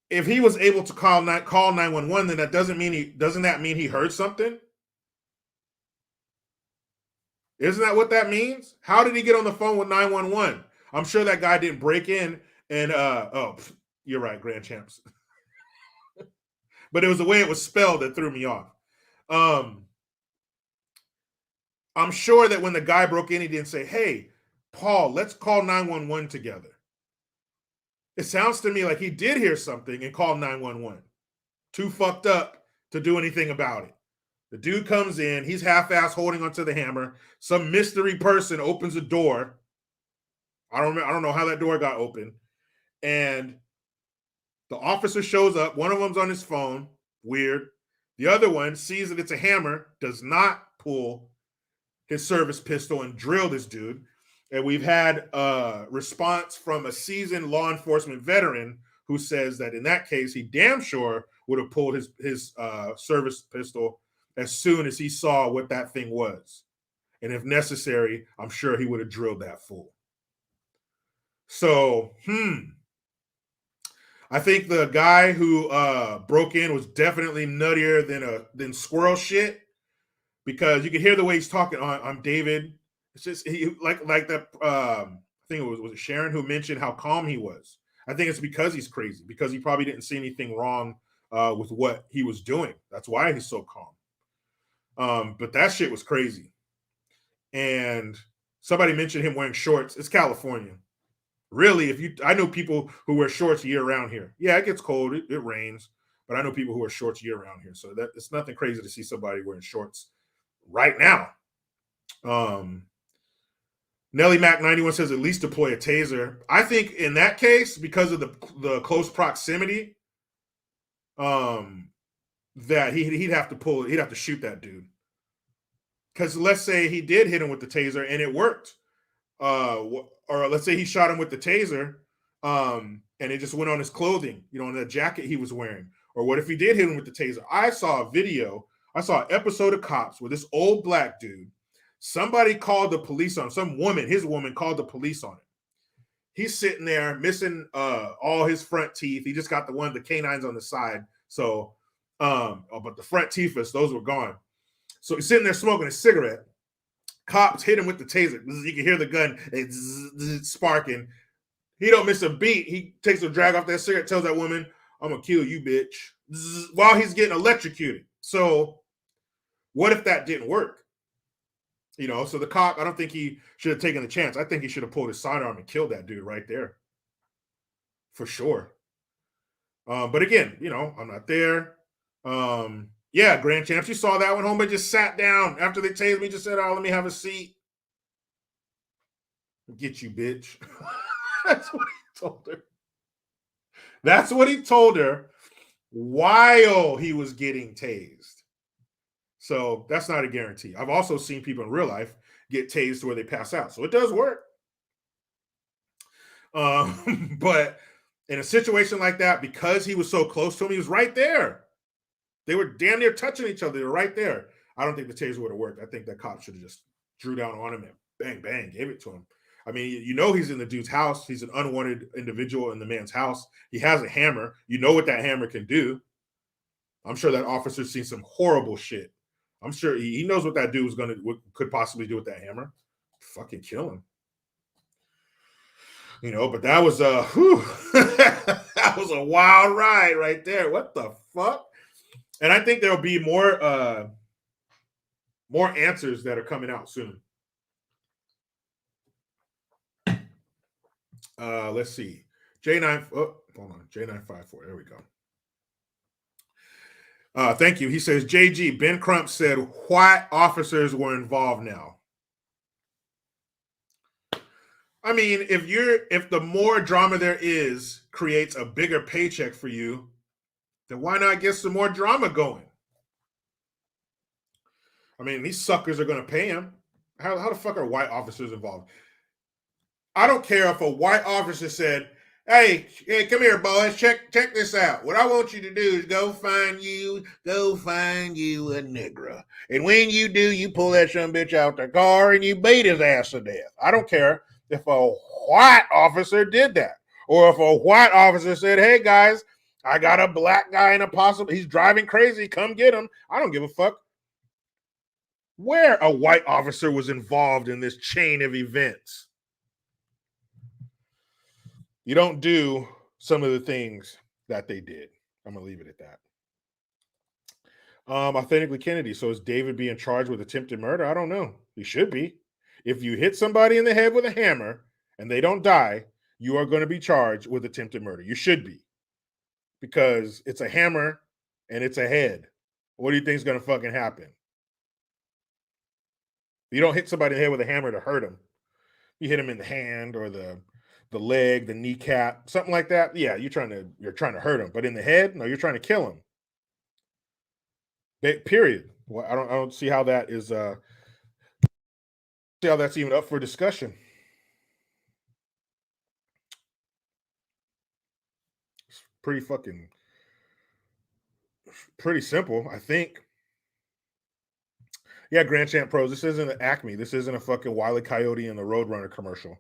he was able to call 911, then doesn't that mean he heard something? Isn't that what that means? How did he get on the phone with 911? I'm sure that guy didn't break in and you're right, Grand Champs. But it was the way it was spelled that threw me off. I'm sure that when the guy broke in, he didn't say, "Hey, Paul, let's call 911 together." It sounds to me like he did hear something and called 911. Too fucked up to do anything about it. The dude comes in, he's half-ass holding onto the hammer. Some mystery person opens a door. I don't know how that door got open. And the officer shows up. One of them's on his phone. Weird. The other one sees that it's a hammer, does not pull his service pistol and drill this dude. And we've had a response from a seasoned law enforcement veteran who says that in that case, he damn sure would have pulled his service pistol as soon as he saw what that thing was. And if necessary, I'm sure he would have drilled that fool. So, I think the guy who broke in was definitely nuttier than squirrel shit, because you can hear the way he's talking. I'm David. It's just like that. I think it was Sharon who mentioned how calm he was. I think it's because he's crazy, because he probably didn't see anything wrong with what he was doing. That's why he's so calm. But that shit was crazy. And somebody mentioned him wearing shorts. It's California. Really, I know people who wear shorts year round here. Yeah, it gets cold, it rains, but I know people who wear shorts year round here. So that it's nothing crazy to see somebody wearing shorts right now. Nelly Mac 91 says at least deploy a taser. I think in that case, because of the close proximity, that he'd have to shoot that dude. Because let's say he did hit him with the taser and it worked. Or let's say he shot him with the taser and it just went on his clothing, on the jacket he was wearing. Or what if he did hit him with the taser? I saw an episode of Cops where this old black dude, somebody called the police on him. His woman called the police on him. He's sitting there missing all his front teeth. He just got the canines on the side. So, but the front teeth, those were gone. So he's sitting there smoking a cigarette. Cops hit him with the taser. You can hear the gun sparking. He don't miss a beat. He takes a drag off that cigarette, tells that woman, "I'm going to kill you, bitch," while he's getting electrocuted. So what if that didn't work? So the cop, I don't think he should have taken the chance. I think he should have pulled his sidearm and killed that dude right there. for sure. But again, I'm not there. Yeah, Grand Champs, you saw that one. Homeboy just sat down after they tased me, just said, "Oh, let me have a seat." Get you, bitch. That's what he told her. That's what he told her while he was getting tased. So that's not a guarantee. I've also seen people in real life get tased to where they pass out. So it does work. But in a situation like that, because he was so close to him, he was right there. They were damn near touching each other. They were right there. I don't think the taser would have worked. I think that cop should have just drew down on him and bang, bang, gave it to him. I mean, he's in the dude's house. He's an unwanted individual in the man's house. He has a hammer. You know what that hammer can do. I'm sure that officer's seen some horrible shit. I'm sure he knows what that dude could possibly do with that hammer. Fucking kill him. But that was that was a wild ride right there. What the fuck? And I think there'll be more answers that are coming out soon. Let's see. J954. There we go. Thank you. He says, JG, Ben Crump said white officers were involved now. I mean, if the more drama there is creates a bigger paycheck for you, then why not get some more drama going? I mean, these suckers are going to pay him. How the fuck are white officers involved? I don't care if a white officer said, hey, come here, boys, check this out. What I want you to do is go find you a nigger. And when you do, you pull that sumbitch out the car and you beat his ass to death. I don't care if a white officer did that. Or if a white officer said, hey, guys, I got a black guy in he's driving crazy. Come get him. I don't give a fuck where a white officer was involved in this chain of events. You don't do some of the things that they did. I'm going to leave it at that. Authentically Kennedy. So is David being charged with attempted murder? I don't know. He should be. If you hit somebody in the head with a hammer and they don't die, you are going to be charged with attempted murder. You should be. Because it's a hammer and it's a head. What do you think is going to fucking happen? You don't hit somebody in the head with a hammer to hurt them. You hit them in the hand or the leg, the kneecap, something like that. Yeah, you're trying to hurt them. But in the head, no, you're trying to kill them. Period. Well, I don't see how that is see how that's even up for discussion. It's pretty simple, I think. Yeah, Grand Champ Pros, this isn't an Acme. This isn't a fucking Wile E. Coyote and the Roadrunner commercial.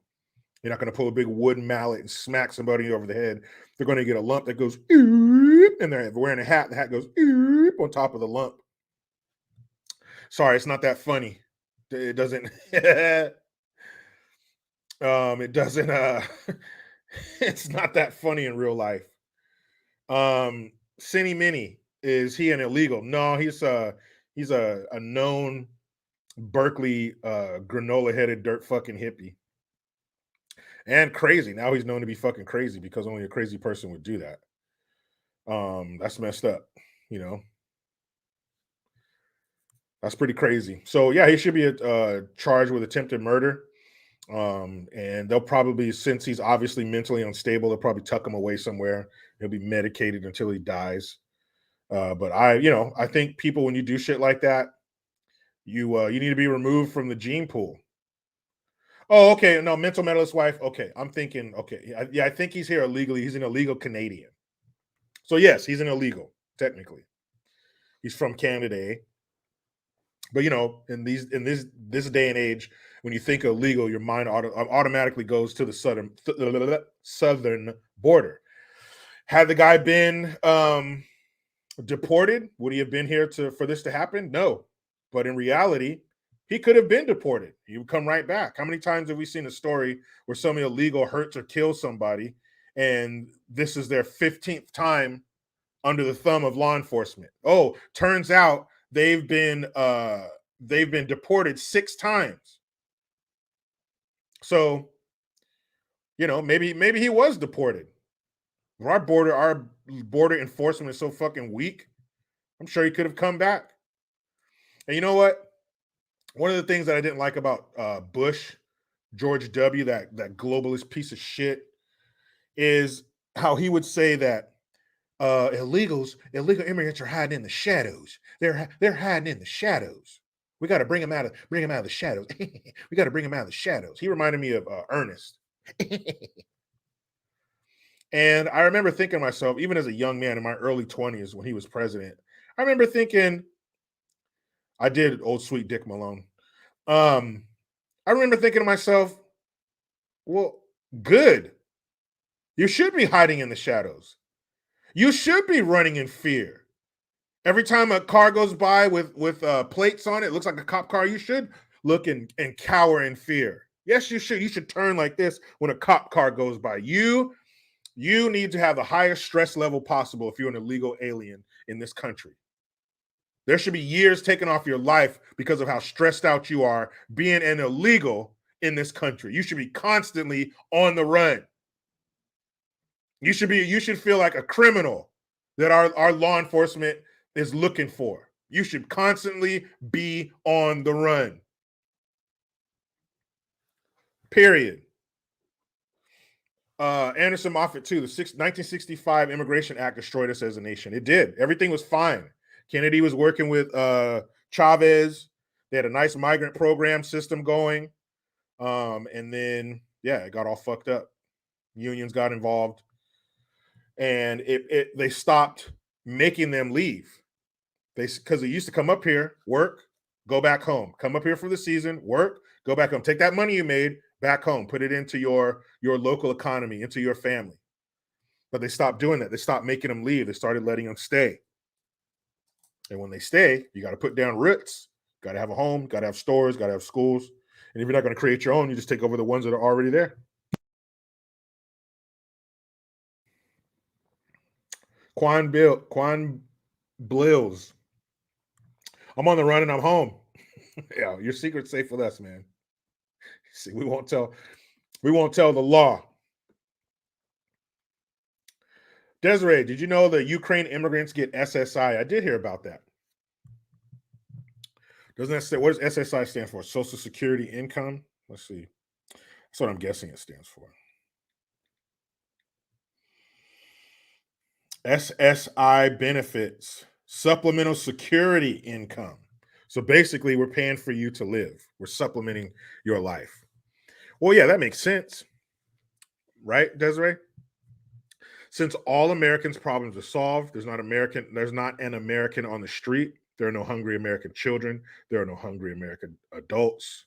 You're not going to pull a big wooden mallet and smack somebody over the head. They're going to get a lump that goes, and they're wearing a hat. The hat goes on top of the lump. Sorry, it's not that funny. It doesn't. It doesn't. It's not that funny in real life. Cinny Minnie, is he an illegal? No, he's a known Berkeley granola-headed dirt fucking hippie. And crazy. Now he's known to be fucking crazy because only a crazy person would do that. That's messed up, That's pretty crazy. So yeah, he should be charged with attempted murder. And they'll probably, since he's obviously mentally unstable, they'll probably tuck him away somewhere. He'll be medicated until he dies. But I think people, when you do shit like that, you need to be removed from the gene pool. Oh, okay. No, mental medalist wife. Okay. I'm thinking, okay. I think he's here illegally. He's an illegal Canadian. So yes, he's an illegal, technically. He's from Canada. But in this day and age, when you think of legal, your mind automatically goes to the southern border. Had the guy been deported, would he have been here for this to happen? No. But in reality, he could have been deported. He would come right back. How many times have we seen a story where somebody illegal hurts or kills somebody, and this is their 15th time under the thumb of law enforcement? Oh, turns out they've been deported 6 times. So, maybe he was deported. If our border enforcement is so fucking weak, I'm sure he could have come back. And you know what? One of the things that I didn't like about Bush, George W., that globalist piece of shit, is how he would say that illegal immigrants are hiding in the shadows. They're hiding in the shadows. We got to bring them out of the shadows. We got to bring them out of the shadows. He reminded me of Ernest. And I remember thinking to myself, even as a young man in my early 20s when he was president, I remember thinking, I did old sweet Dick Malone. I remember thinking to myself, well, good. You should be hiding in the shadows. You should be running in fear. Every time a car goes by with plates on it, looks like a cop car, you should look and cower in fear. Yes, you should. You should turn like this when a cop car goes by. You need to have the highest stress level possible if you're an illegal alien in this country. There should be years taken off your life because of how stressed out you are being an illegal in this country. You should be constantly on the run. You should feel like a criminal that our law enforcement is looking for. You should constantly be on the run. Period. Anderson Moffett, too. The 1965 Immigration Act destroyed us as a nation. It did. Everything was fine. Kennedy was working with Chavez. They had a nice migrant program system going. And then, yeah, it got all fucked up. Unions got involved. And they stopped making them leave. Because they used to come up here, work, go back home. Come up here for the season, work, go back home. Take that money you made back home. Put it into your local economy, into your family. But they stopped doing that. They stopped making them leave. They started letting them stay. And when they stay, you got to put down roots. Got to have a home, got to have stores, got to have schools. And if you're not going to create your own, you just take over the ones that are already there. Quan Blills. I'm on the run and I'm home. Yeah, your secret's safe with us, man. See, we won't tell the law. Desiree, did you know that Ukraine immigrants get SSI? I did hear about that. Doesn't that say, what does SSI stand for? Social Security Income? Let's see. That's what I'm guessing it stands for. SSI benefits, supplemental security income. So basically, we're paying for you to live. We're supplementing your life. Well, yeah, that makes sense. Right, Desiree? Since all Americans' problems are solved, there's not an American on the street. There are no hungry American children. There are no hungry American adults.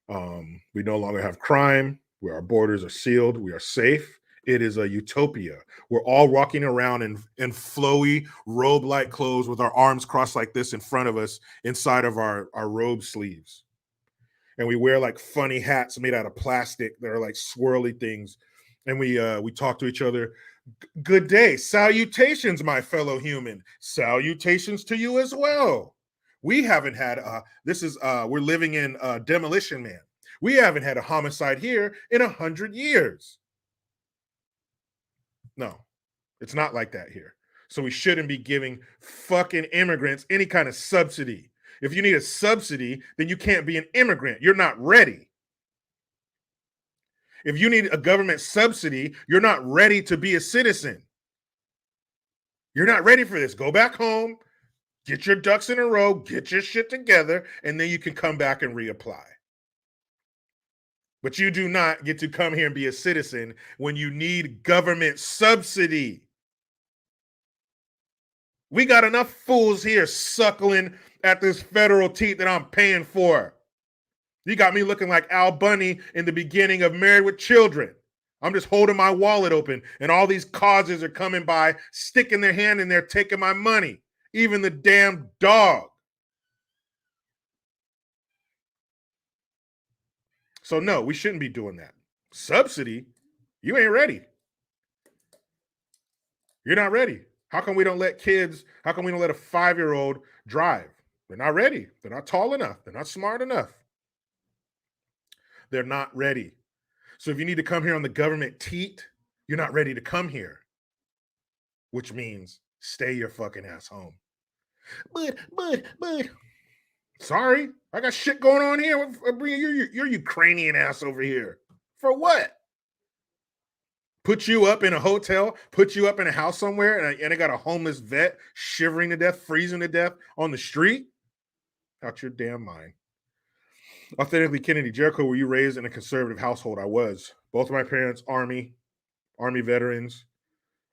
We no longer have crime, where our borders are sealed. We are safe. It is a utopia. We're all walking around in flowy robe-like clothes with our arms crossed like this in front of us inside of our robe sleeves. And we wear like funny hats made out of plastic that are like swirly things. And we talk to each other. Good day. Salutations, my fellow human. Salutations to you as well. We haven't had we're living in Demolition Man. We haven't had a homicide here in 100 years. No, it's not like that here. So we shouldn't be giving fucking immigrants any kind of subsidy. If you need a subsidy, then you can't be an immigrant. You're not ready. If you need a government subsidy, you're not ready to be a citizen. You're not ready for this. Go back home, get your ducks in a row, get your shit together, and then you can come back and reapply. But you do not get to come here and be a citizen when you need government subsidy. We got enough fools here suckling at this federal teat that I'm paying for. You got me looking like Al Bundy in the beginning of Married with Children. I'm just holding my wallet open, and all these causes are coming by, sticking their hand in there, taking my money. Even the damn dog. So no, we shouldn't be doing that. Subsidy? You ain't ready. You're not ready. How come we don't let a 5-year-old drive? They're not ready. They're not tall enough. They're not smart enough. They're not ready. So if you need to come here on the government teat, you're not ready to come here. which means stay your fucking ass home. But, sorry, I got shit going on here. Bring your Ukrainian ass over here. For what? Put you up in a hotel, put you up in a house somewhere, and I got a homeless vet shivering to death, freezing to death on the street? Out your damn mind. Authentically Kennedy, Jericho, were you raised in a conservative household? I was. Both of my parents, Army veterans.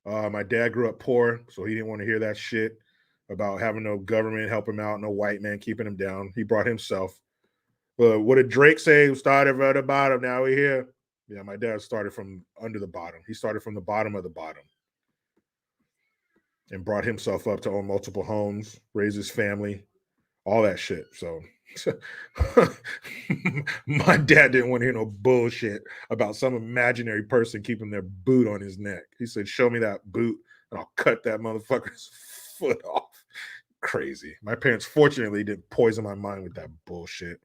My dad grew up poor, so he didn't want to hear that shit about having no government help him out, no white man keeping him down. He brought himself. But what did Drake say? Started at the bottom, now we're here. Yeah, my dad started from under the bottom. He started from the bottom of the bottom and brought himself up to own multiple homes, raise his family, all that shit. So my dad didn't want to hear no bullshit about some imaginary person keeping their boot on his neck. He said, show me that boot and I'll cut that motherfucker's foot off. Crazy. My parents fortunately didn't poison my mind with that bullshit.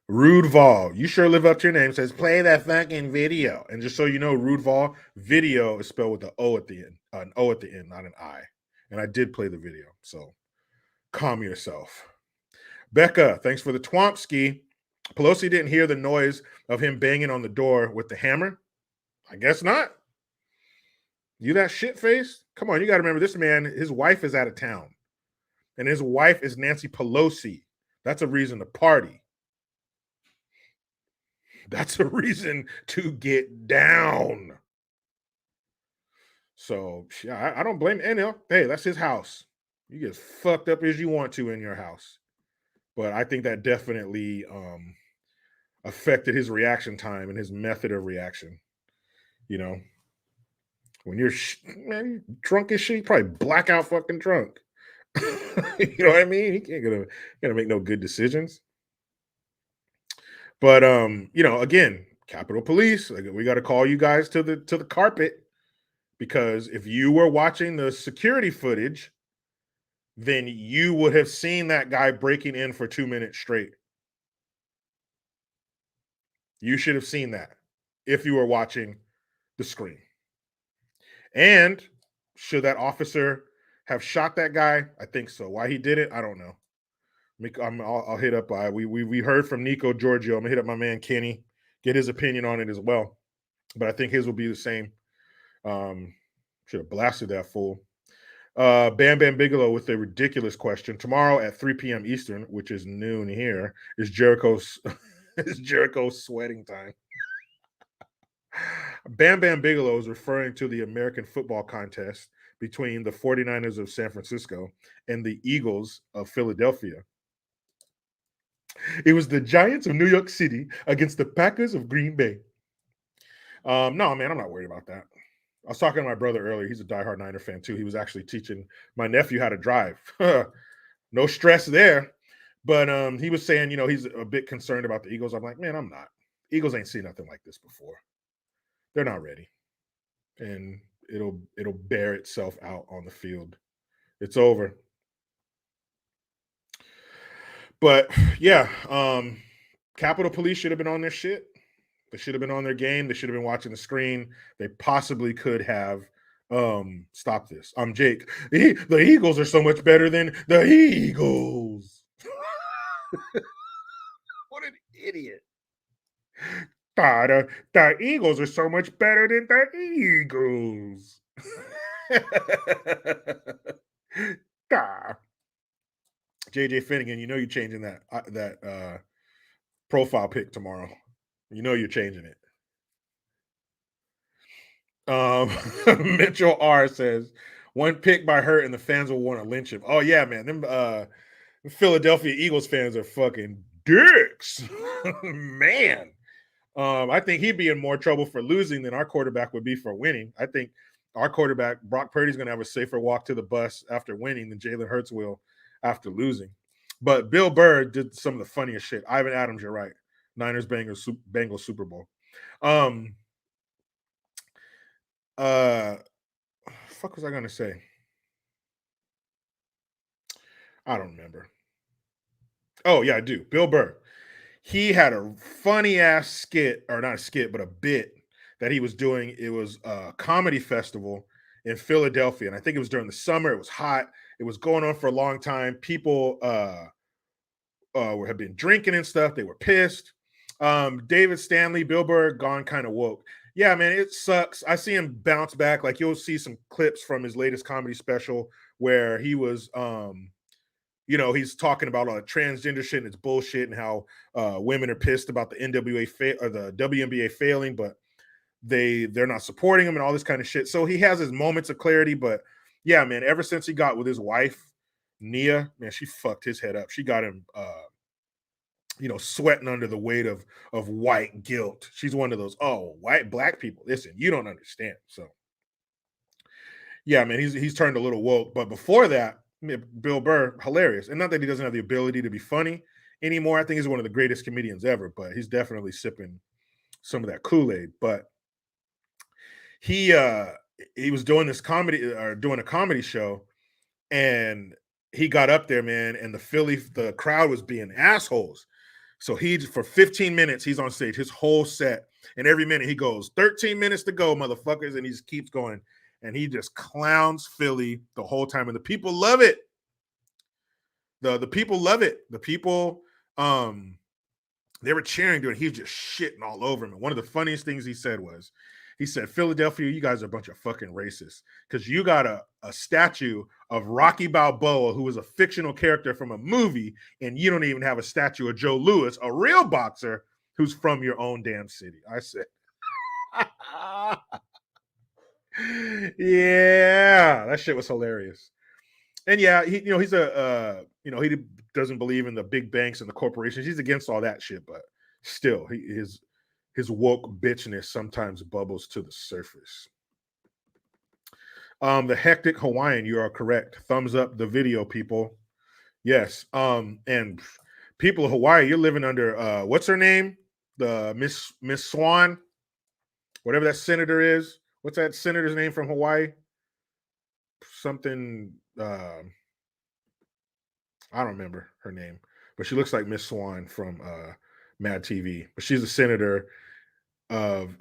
Rude Vol, you sure live up to your name, says play that fucking video. And just so you know, Rude Vol, video is spelled with an O at the end, not an I. And I did play the video, so calm yourself. Becca, thanks for the Twompski. Pelosi didn't hear the noise of him banging on the door with the hammer? I guess not. You that shit face? Come on, you got to remember this man, his wife is out of town. And his wife is Nancy Pelosi. That's a reason to party. That's a reason to get down. So, I don't blame him. Hey, that's his house. You get fucked up as you want to in your house. But I think that definitely affected his reaction time and his method of reaction. You know, when you're drunk as shit, you probably blackout fucking drunk. You know what I mean? He can't gonna make no good decisions. But you know, again, Capitol Police, we got to call you guys to the carpet, because if you were watching the security footage, then you would have seen that guy breaking in for 2 minutes straight. You should have seen that if you were watching the screen. And should that officer have shot that guy? I think so. Why he did it, I don't know. I'll hit up. We heard from Nico Giorgio. I'm gonna hit up my man Kenny, get his opinion on it as well. But I think his will be the same. Should have blasted that fool. Bam Bam Bigelow with a ridiculous question. Tomorrow at 3 p.m. Eastern, which is noon here, is Jericho's sweating time. Bam Bam Bigelow is referring to the American football contest between the 49ers of San Francisco and the Eagles of Philadelphia. It was the Giants of New York City against the Packers of Green Bay. No, man, I'm not worried about that. I was talking to my brother earlier. He's a diehard Niner fan too. He was actually teaching my nephew how to drive. No stress there. But he was saying, you know, he's a bit concerned about the Eagles. I'm like, man, I'm not. Eagles ain't seen nothing like this before. They're not ready. And it'll bear itself out on the field. It's over. But yeah, Capitol Police should have been on their shit. They should have been on their game. They should have been watching the screen. They possibly could have stopped this. I'm Jake. The Eagles are so much better than the Eagles. What an idiot. The Eagles are so much better than the Eagles. JJ Finnegan, you know you're changing that profile pic tomorrow. You know you're changing it. Mitchell R says, one pick by Hurt and the fans will want to lynch him. Oh, yeah, man. Them Philadelphia Eagles fans are fucking dicks. Man. I think he'd be in more trouble for losing than our quarterback would be for winning. I think our quarterback, Brock Purdy's going to have a safer walk to the bus after winning than Jalen Hurts will after losing. But Bill Burr did some of the funniest shit. Ivan Adams, you're right. Niners Bengals Super Bowl. Fuck was I gonna say? I don't remember. Oh yeah, I do. Bill Burr. He had a funny ass skit, or not a skit, but a bit that he was doing. It was a comedy festival in Philadelphia, and I think it was during the summer. It was hot. It was going on for a long time. People had been drinking and stuff. They were pissed. David Stanley, Bill Burr, gone kind of woke. Yeah, man, it sucks. I see him bounce back. Like you'll see some clips from his latest comedy special where he was, he's talking about all the transgender shit and it's bullshit and how women are pissed about the NWA or the WNBA failing, but they're not supporting him and all this kind of shit. So he has his moments of clarity, but yeah, man, ever since he got with his wife, Nia, man, she fucked his head up. She got him sweating under the weight of white guilt. She's one of those, white black people. Listen, you don't understand. So yeah, man, he's turned a little woke. But before that, Bill Burr, hilarious. And not that he doesn't have the ability to be funny anymore. I think he's one of the greatest comedians ever, but he's definitely sipping some of that Kool-Aid. But he was doing doing a comedy show, and he got up there, man, and the crowd was being assholes. So for 15 minutes, he's on stage, his whole set, and every minute he goes, 13 minutes to go, motherfuckers, and he just keeps going, and he just clowns Philly the whole time, and the people love it. The people love it. The people, they were cheering, dude. He was just shitting all over him. And one of the funniest things he said, Philadelphia, you guys are a bunch of fucking racists because you got a statue of Rocky Balboa, who was a fictional character from a movie, and you don't even have a statue of Joe Louis, a real boxer who's from your own damn city. I said, yeah, that shit was hilarious. And yeah, he doesn't believe in the big banks and the corporations. He's against all that shit, but still, his woke bitchness sometimes bubbles to the surface. The hectic Hawaiian, you are correct. Thumbs up the video, people. Yes. And people of Hawaii, you're living under what's her name? The Miss Swan, whatever that senator is. What's that senator's name from Hawaii? Something. I don't remember her name, but she looks like Miss Swan from Mad TV. But she's a senator of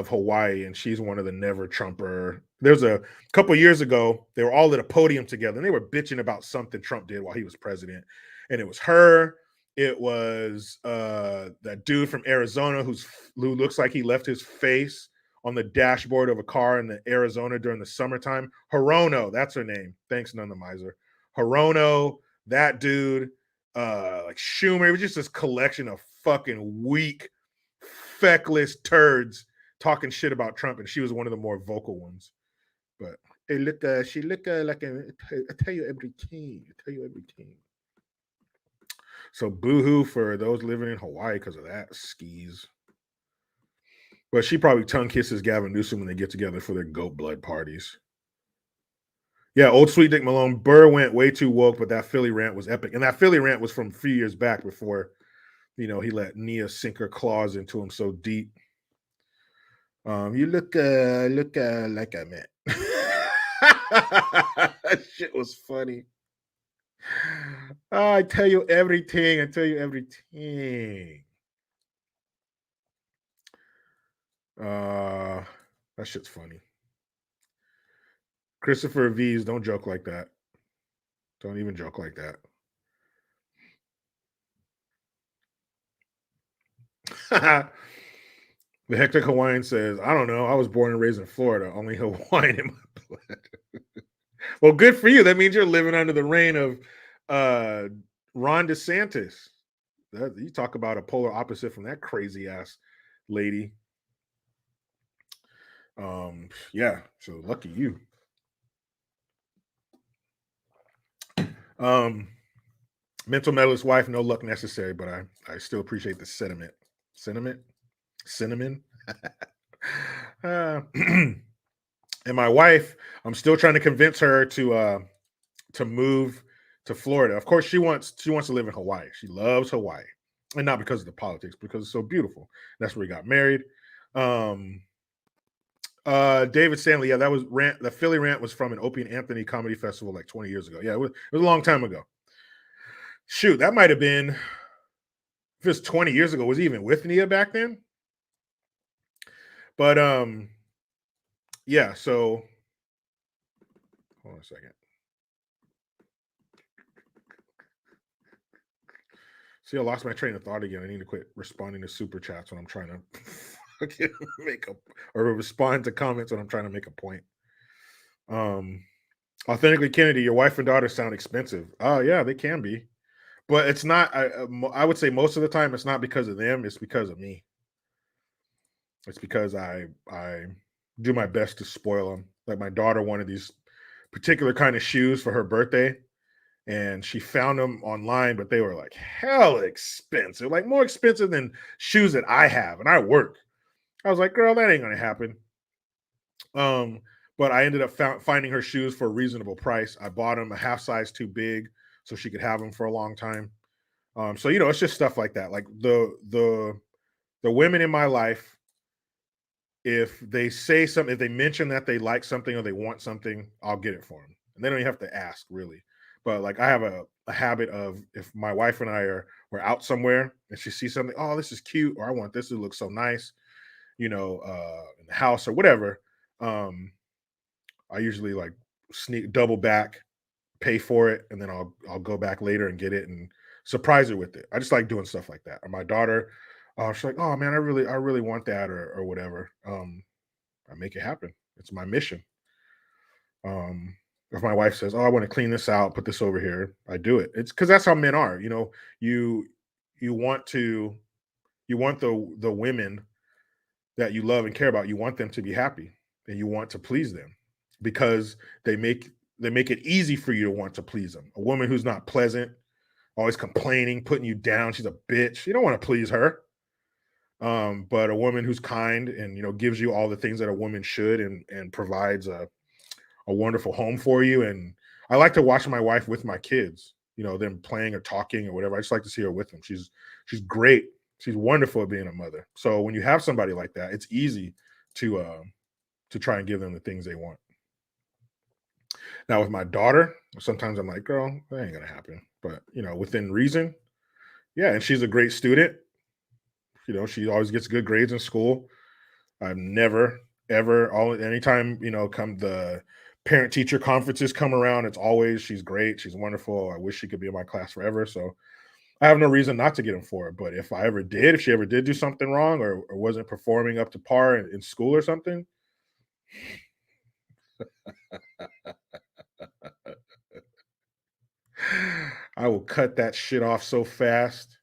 Hawaii, and she's one of the never Trumper. There's a couple years ago, they were all at a podium together, and they were bitching about something Trump did while he was president. And it was her. It was that dude from Arizona who looks like he left his face on the dashboard of a car in Arizona during the summertime. Hirono, that's her name. Thanks, None the Miser. Hirono, that dude, like Schumer. It was just this collection of fucking weak, feckless turds talking shit about Trump, and she was one of the more vocal ones. But hey, she look like I tell you everything. I tell you everything. So boo-hoo for those living in Hawaii because of that skis. But she probably tongue kisses Gavin Newsom when they get together for their goat blood parties. Yeah, old sweet Dick Malone. Burr went way too woke, but that Philly rant was epic. And that Philly rant was from a few years back before, he let Nia sink her claws into him so deep. You look like a man. That shit was funny. I tell you everything. That shit's funny. Christopher V's, don't joke like that. Don't even joke like that. The hectic Hawaiian says, I don't know. I was born and raised in Florida. Only Hawaiian in my blood. Well, good for you. That means you're living under the reign of Ron DeSantis. You talk about a polar opposite from that crazy ass lady. Yeah, so lucky you. Mental medalist wife, no luck necessary, but I still appreciate the sentiment. Cinnamon. And my wife, I'm still trying to convince her to move to Florida. Of course, she wants to live in Hawaii. She loves Hawaii, and not because of the politics, because it's so beautiful. That's where we got married. David Stanley, yeah, that was rant. The Philly rant was from an Opie and Anthony comedy festival like 20 years ago. Yeah, it was a long time ago. Shoot, that might have been, if it was 20 years ago, was he even with Nia back then? But yeah, so hold on a second. See, I lost my train of thought again. I need to quit responding to super chats when I'm trying to make a or respond to comments when I'm trying to make a point. Authentically Kennedy, your wife and daughter sound expensive. Oh yeah, they can be, but it's not. I would say most of the time it's not because of them. It's because of me. It's because I do my best to spoil them. Like my daughter wanted these particular kind of shoes for her birthday, and she found them online, but they were like hell expensive, like more expensive than shoes that I have, and I work. I was like, girl, that ain't gonna happen. But I ended up finding her shoes for a reasonable price. I bought them a half size too big so she could have them for a long time. So it's just stuff like that. Like the women in my life, if they say something, if they mention that they like something or they want something, I'll get it for them, and they don't even have to ask really. But like I have a habit of, if my wife and I we're out somewhere and she sees something, oh, this is cute, or I want this, it looks so nice, in the house or whatever. I usually like sneak double back, pay for it, and then I'll go back later and get it and surprise her with it. I just like doing stuff like that. Or my daughter, she's like, "Oh man, I really want that," or whatever. I make it happen. It's my mission. If my wife says, "Oh, I want to clean this out, put this over here," I do it. It's because that's how men are. You you want to you want the women that you love and care about. You want them to be happy, and you want to please them because they make it easy for you to want to please them. A woman who's not pleasant, always complaining, putting you down, she's a bitch. You don't want to please her. But a woman who's kind and gives you all the things that a woman should, and provides a wonderful home for you. And I like to watch my wife with my kids, them playing or talking or whatever. I just like to see her with them. She's great. She's wonderful at being a mother. So when you have somebody like that, it's easy to try and give them the things they want. Now with my daughter, sometimes I'm like, girl, that ain't gonna happen. But within reason, yeah. And she's a great student. She always gets good grades in school. I've never, ever, anytime, come the parent teacher conferences come around, it's always, she's great, she's wonderful. I wish she could be in my class forever. So I have no reason not to get them for her. But if she ever did do something wrong, or wasn't performing up to par in school or something, I will cut that shit off so fast.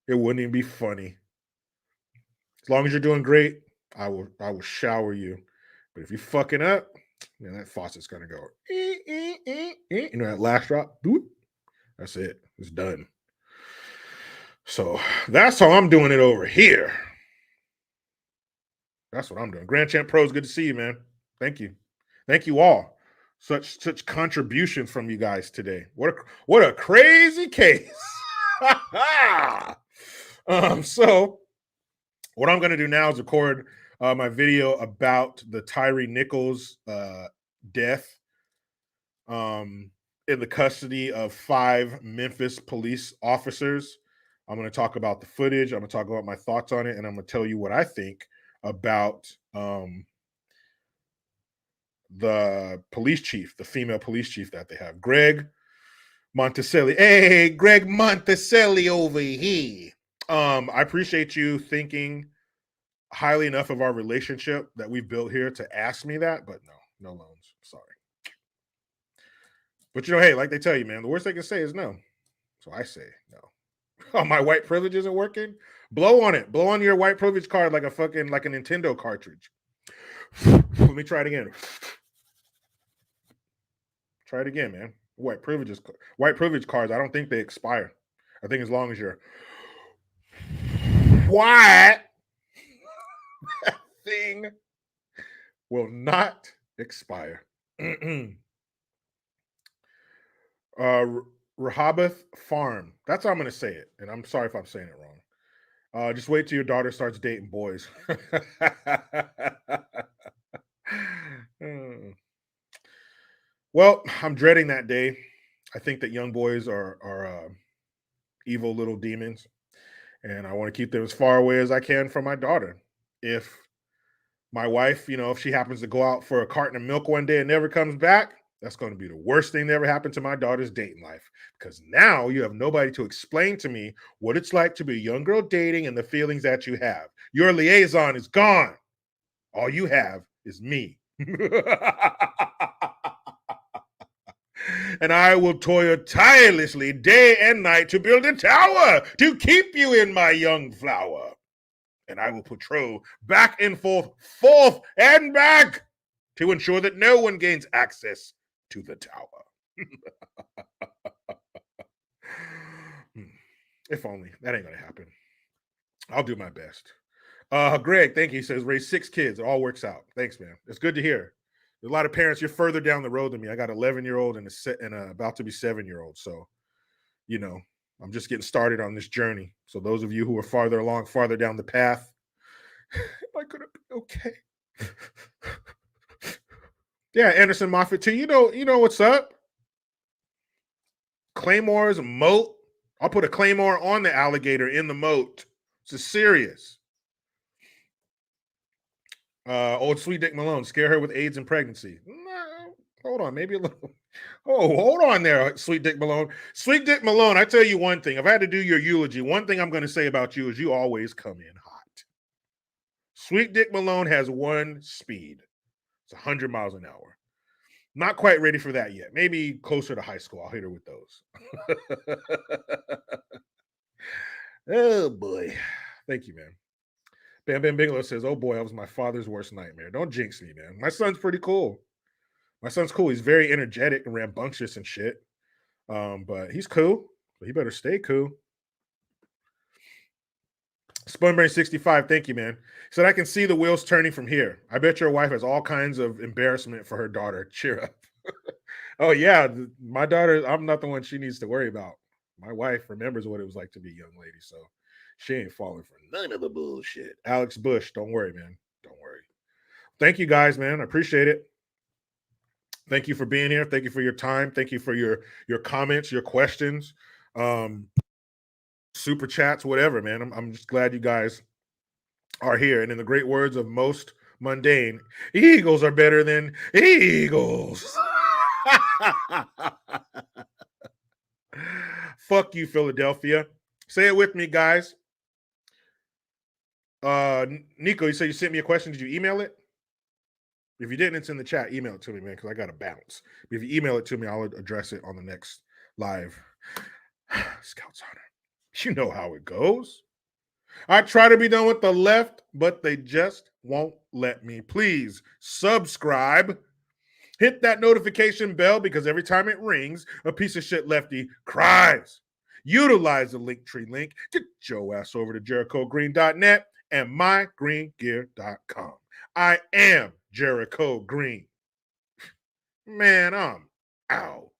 It wouldn't even be funny. As long as you're doing great, I will shower you. But if you're fucking up, man, that faucet's gonna go. That last drop, boop, that's it. It's done. So that's how I'm doing it over here. That's what I'm doing. Grand Champ Pros, good to see you, man. Thank you. Thank you all. Such contributions from you guys today. What a crazy case. So what I'm going to do now is record my video about the Tyree Nichols death in the custody of 5 Memphis police officers. I'm going to talk about the footage. I'm going to talk about my thoughts on it, and I'm going to tell you what I think about the police chief, the female police chief that they have, Greg Monticelli. Hey, Greg Monticelli over here. I appreciate you thinking highly enough of our relationship that we've built here to ask me that, but no loans. Sorry. But hey, like they tell you, man, the worst they can say is no. So I say no. Oh, my white privilege isn't working? Blow on it. Blow on your white privilege card like a Nintendo cartridge. Let me try it again. Try it again, man. White privilege cards, I don't think they expire. I think as long as you're white, that thing will not expire. Rehoboth Farm. That's how I'm going to say it. And I'm sorry if I'm saying it wrong. Just wait till your daughter starts dating boys. Well, I'm dreading that day. I think that young boys are evil little demons, and I want to keep them as far away as I can from my daughter. If My wife, if she happens to go out for a carton of milk one day and never comes back, that's going to be the worst thing that ever happened to my daughter's dating life. Because now you have nobody to explain to me what it's like to be a young girl dating and the feelings that you have. Your liaison is gone. All you have is me. And I will toil tirelessly day and night to build a tower to keep you in my young flower. And I will patrol back and forth and back to ensure that no one gains access to the tower. If only. That ain't going to happen. I'll do my best. Greg, thank you. He says, raise 6 kids. It all works out. Thanks, man. It's good to hear. There's a lot of parents, you're further down the road than me. I got an 11-year-old and a about to be 7-year-old. So, I'm just getting started on this journey. So those of you who are farther down the path, am I going to be okay? Yeah, Anderson Moffitt too. You know what's up. Claymore's moat. I'll put a claymore on the alligator in the moat. It's serious. Old Sweet Dick Malone, scare her with AIDS and pregnancy. No, hold on, maybe a little. Oh, hold on there, Sweet Dick Malone. Sweet Dick Malone, I tell you one thing. If I had to do your eulogy, one thing I'm going to say about you is you always come in hot. Sweet Dick Malone has one speed. It's 100 miles an hour. Not quite ready for that yet. Maybe closer to high school. I'll hit her with those. Oh, boy. Thank you, man. Bam Bam Bigelow says, oh, boy, that was my father's worst nightmare. Don't jinx me, man. My son's pretty cool. My son's cool. He's very energetic and rambunctious and shit. But he's cool. But he better stay cool. Spunbrain65, thank you, man. He said, I can see the wheels turning from here. I bet your wife has all kinds of embarrassment for her daughter. Cheer up. Oh, yeah. My daughter, I'm not the one she needs to worry about. My wife remembers what it was like to be a young lady, so she ain't falling for none of the bullshit. Alex Bush, don't worry, man. Don't worry. Thank you, guys, man. I appreciate it. Thank you for being here. Thank you for your time. Thank you for your comments, your questions. Super chats, whatever, man. I'm just glad you guys are here. And in the great words of Most Mundane, Eagles are better than Eagles. Fuck you, Philadelphia. Say it with me, guys. Nico, you said you sent me a question. Did you email it? If you didn't, it's in the chat. Email it to me, man, because I got to bounce. If you email it to me, I'll address it on the next live. Scouts Honor. You know how it goes. I try to be done with the left, but they just won't let me. Please subscribe. Hit that notification bell because every time it rings, a piece of shit lefty cries. Utilize the Linktree link. Get your ass over to JerichoGreen.net and mygreengear.com. I am Jericho Green. Man, I'm out.